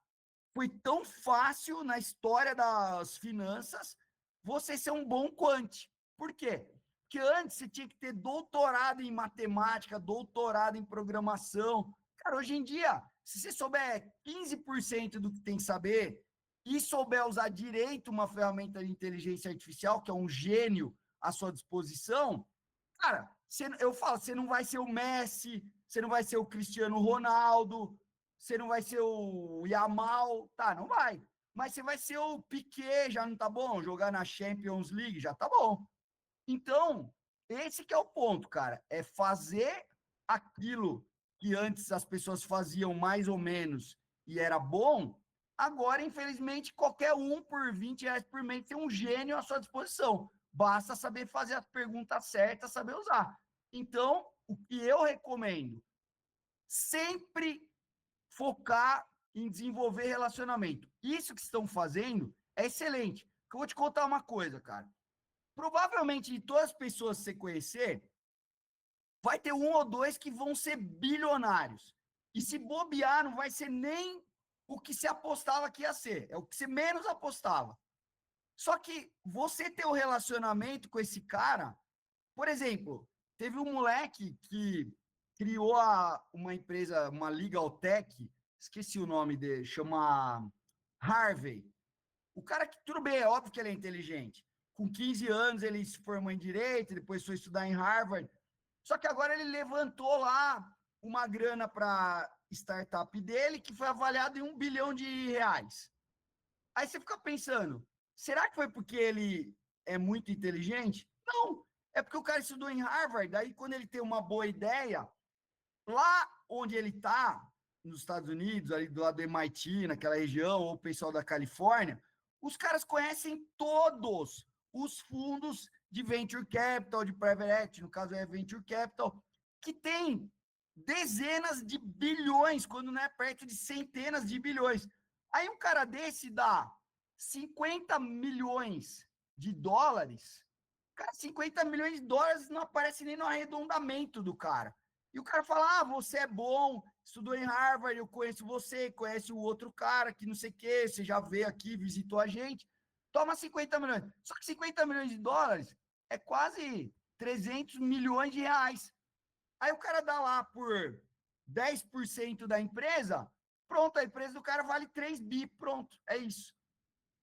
foi tão fácil na história das finanças você ser um bom quant. Por quê? Porque antes você tinha que ter doutorado em matemática, doutorado em programação. Cara, hoje em dia, se você souber 15% do que tem que saber e souber usar direito uma ferramenta de inteligência artificial, que é um gênio à sua disposição, cara, eu falo, você não vai ser o Messi, você não vai ser o Cristiano Ronaldo, você não vai ser o Yamal, tá, não vai. Mas você vai ser o Piquet, já não tá bom? Jogar na Champions League, já tá bom. Então, esse que é o ponto, cara, é fazer aquilo que antes as pessoas faziam mais ou menos e era bom, agora, infelizmente, qualquer um por R$20 por mês tem um gênio à sua disposição. Basta saber fazer as perguntas certas, saber usar. Então, o que eu recomendo? Sempre focar em desenvolver relacionamento. Isso que estão fazendo é excelente. Eu vou te contar uma coisa, cara. Provavelmente, de todas as pessoas que você conhecer, vai ter 1 ou 2 que vão ser bilionários. E se bobear, não vai ser nem o que se apostava que ia ser. É o que você menos apostava. Só que você ter um relacionamento com esse cara, por exemplo, teve um moleque que criou uma empresa, uma legal tech, esqueci o nome dele, chama Harvey. O cara que, tudo bem, é óbvio que ele é inteligente, com 15 anos ele se formou em Direito, depois foi estudar em Harvard, só que agora ele levantou lá uma grana para startup dele que foi avaliado em R$ 1 bilhão. Aí você fica pensando, será que foi porque ele é muito inteligente? Não, é porque o cara estudou em Harvard, aí quando ele tem uma boa ideia, lá onde ele está, nos Estados Unidos, ali do lado do MIT, naquela região, ou o pessoal da Califórnia, os caras conhecem todos os fundos de Venture Capital, de Private Equity, no caso é Venture Capital, que tem dezenas de bilhões, quando não é perto de centenas de bilhões. Aí um cara desse dá 50 milhões de dólares, cara, 50 milhões de dólares não aparece nem no arredondamento do cara. E o cara fala, ah, você é bom, estudou em Harvard, eu conheço você, conhece o outro cara, que não sei o quê, você já veio aqui, visitou a gente, toma 50 milhões. Só que 50 milhões de dólares é quase 300 milhões de reais. Aí o cara dá lá por 10% da empresa, pronto, a empresa do cara vale 3 bi, pronto, é isso.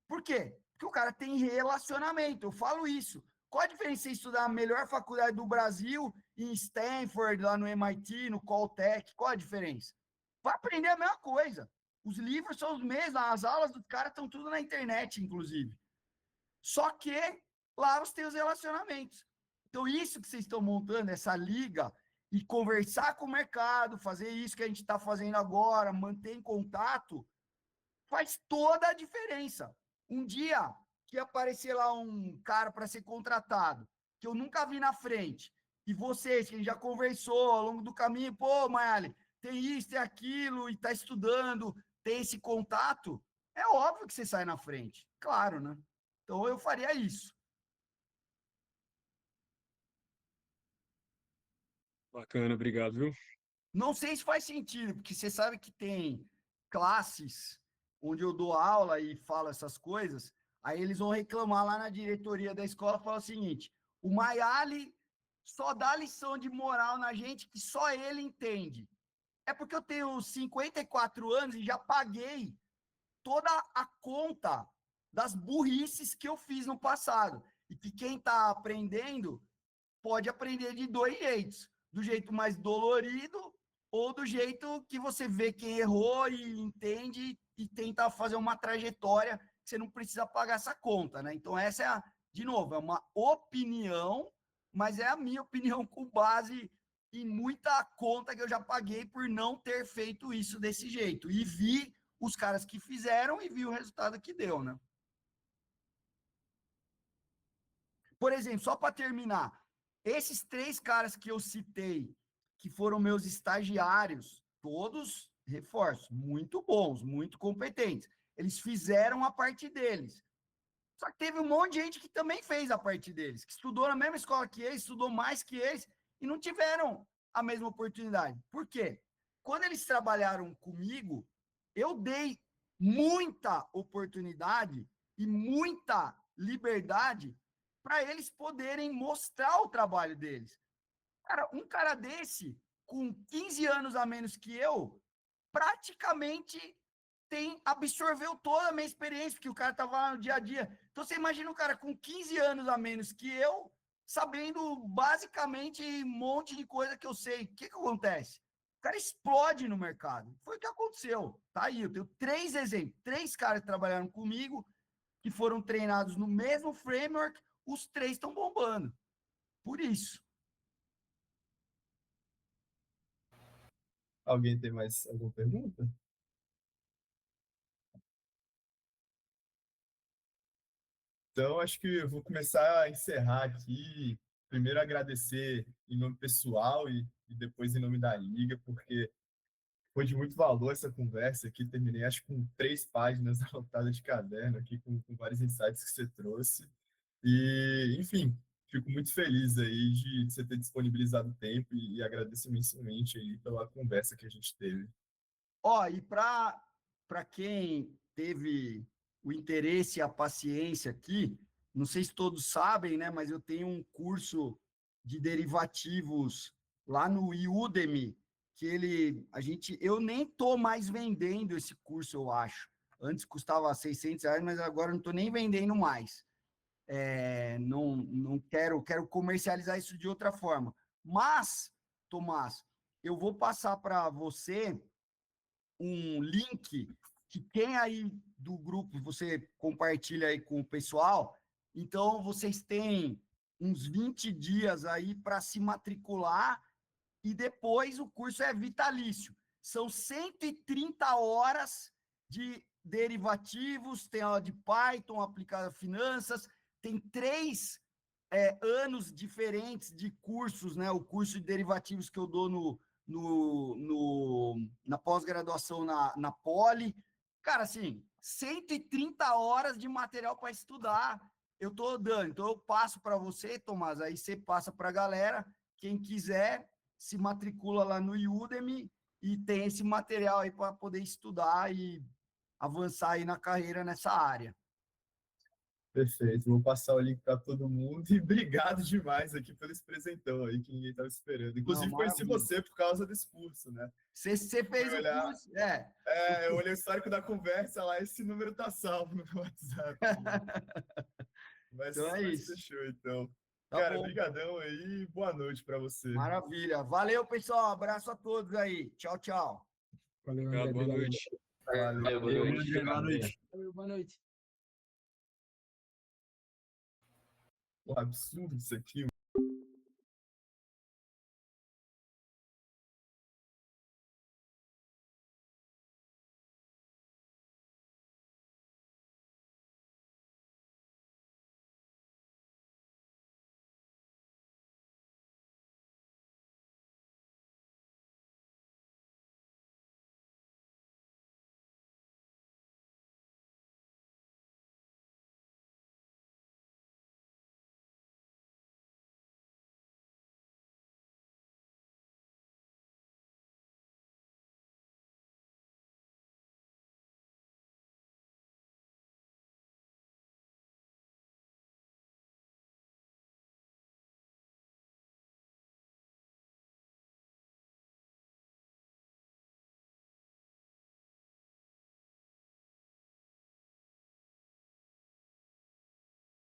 Por quê? Porque o cara tem relacionamento, eu falo isso. Qual a diferença em estudar a melhor faculdade do Brasil, em Stanford, lá no MIT, no Caltech? Qual a diferença? Vai aprender a mesma coisa. Os livros são os mesmos, as aulas dos caras estão tudo na internet, inclusive. Só que lá você tem os relacionamentos. Então, isso que vocês estão montando, essa liga, e conversar com o mercado, fazer isso que a gente está fazendo agora, manter em contato, faz toda a diferença. Um dia que aparecer lá um cara para ser contratado, que eu nunca vi na frente, e vocês, que a gente já conversou ao longo do caminho, pô, Mayali, tem isso, tem aquilo, e está estudando, tem esse contato, é óbvio que você sai na frente, claro, né? Então, eu faria isso. Bacana, obrigado, viu? Não sei se faz sentido, porque você sabe que tem classes onde eu dou aula e falo essas coisas, aí eles vão reclamar lá na diretoria da escola e falar o seguinte, o Mayali só dá lição de moral na gente que só ele entende. É porque eu tenho 54 anos e já paguei toda a conta das burrices que eu fiz no passado. E que quem está aprendendo pode aprender de dois jeitos. Do jeito mais dolorido ou do jeito que você vê quem errou e entende e tenta fazer uma trajetória que você não precisa pagar essa conta, né? Então, essa é, de novo, é uma opinião, mas é a minha opinião com base em muita conta que eu já paguei por não ter feito isso desse jeito. E vi os caras que fizeram e vi o resultado que deu, né? Por exemplo, só para terminar, esses 3 caras que eu citei, que foram meus estagiários, todos, reforço, muito bons, muito competentes. Eles fizeram a parte deles. Só que teve um monte de gente que também fez a parte deles, que estudou na mesma escola que eles, estudou mais que eles, e não tiveram a mesma oportunidade. Por quê? Quando eles trabalharam comigo, eu dei muita oportunidade e muita liberdade para eles poderem mostrar o trabalho deles. Cara, um cara desse, com 15 anos a menos que eu, praticamente absorveu toda a minha experiência, porque o cara estava lá no dia a dia. Então, você imagina um cara com 15 anos a menos que eu, sabendo basicamente um monte de coisa que eu sei. O que acontece? O cara explode no mercado. Foi o que aconteceu. Tá aí, eu tenho 3 exemplos. 3 caras que trabalharam comigo, que foram treinados no mesmo framework, os 3 estão bombando. Por isso. Alguém tem mais alguma pergunta? Então, acho que eu vou começar a encerrar aqui. Primeiro, agradecer em nome pessoal e depois em nome da Liga, porque foi de muito valor essa conversa aqui. Terminei, acho, com 3 páginas anotadas de caderno aqui, com vários insights que você trouxe. E, enfim, fico muito feliz aí de você ter disponibilizado o tempo e agradeço imensamente aí pela conversa que a gente teve. Ó, e para quem teve o interesse e a paciência aqui, não sei se todos sabem, né, mas eu tenho um curso de derivativos lá no Udemy, que eu nem tô mais vendendo esse curso, eu acho. Antes custava R$ 600, mas agora não estou nem vendendo mais. não quero comercializar isso de outra forma. Mas, Tomás, eu vou passar para você um link que quem aí do grupo você compartilha aí com o pessoal. Então, vocês têm uns 20 dias aí para se matricular e depois o curso é vitalício. São 130 horas de derivativos, tem aula de Python aplicada a finanças, tem 3 anos diferentes de cursos, né? O curso de derivativos que eu dou na pós-graduação na Poli. Cara, assim, 130 horas de material para estudar eu estou dando. Então, eu passo para você, Tomás, aí você passa para a galera. Quem quiser, se matricula lá no Udemy e tem esse material aí para poder estudar e avançar aí na carreira nessa área. Perfeito, vou passar o link para todo mundo e obrigado demais aqui pelo esse presentão aí que ninguém estava esperando. Inclusive, conheci você por causa desse curso, né? Você fez o curso, eu olhei o histórico da conversa lá, esse número tá salvo no meu WhatsApp. Mas, então é isso. Fechou, então. Tá cara, bom. brigadão aí, boa noite para você. Maravilha. Valeu, pessoal. Abraço a todos aí. Tchau, tchau. Valeu, André. Boa Obrigado. noite. Valeu, Boa noite. boa noite. Valeu, boa noite. Pô, absurdo isso aqui.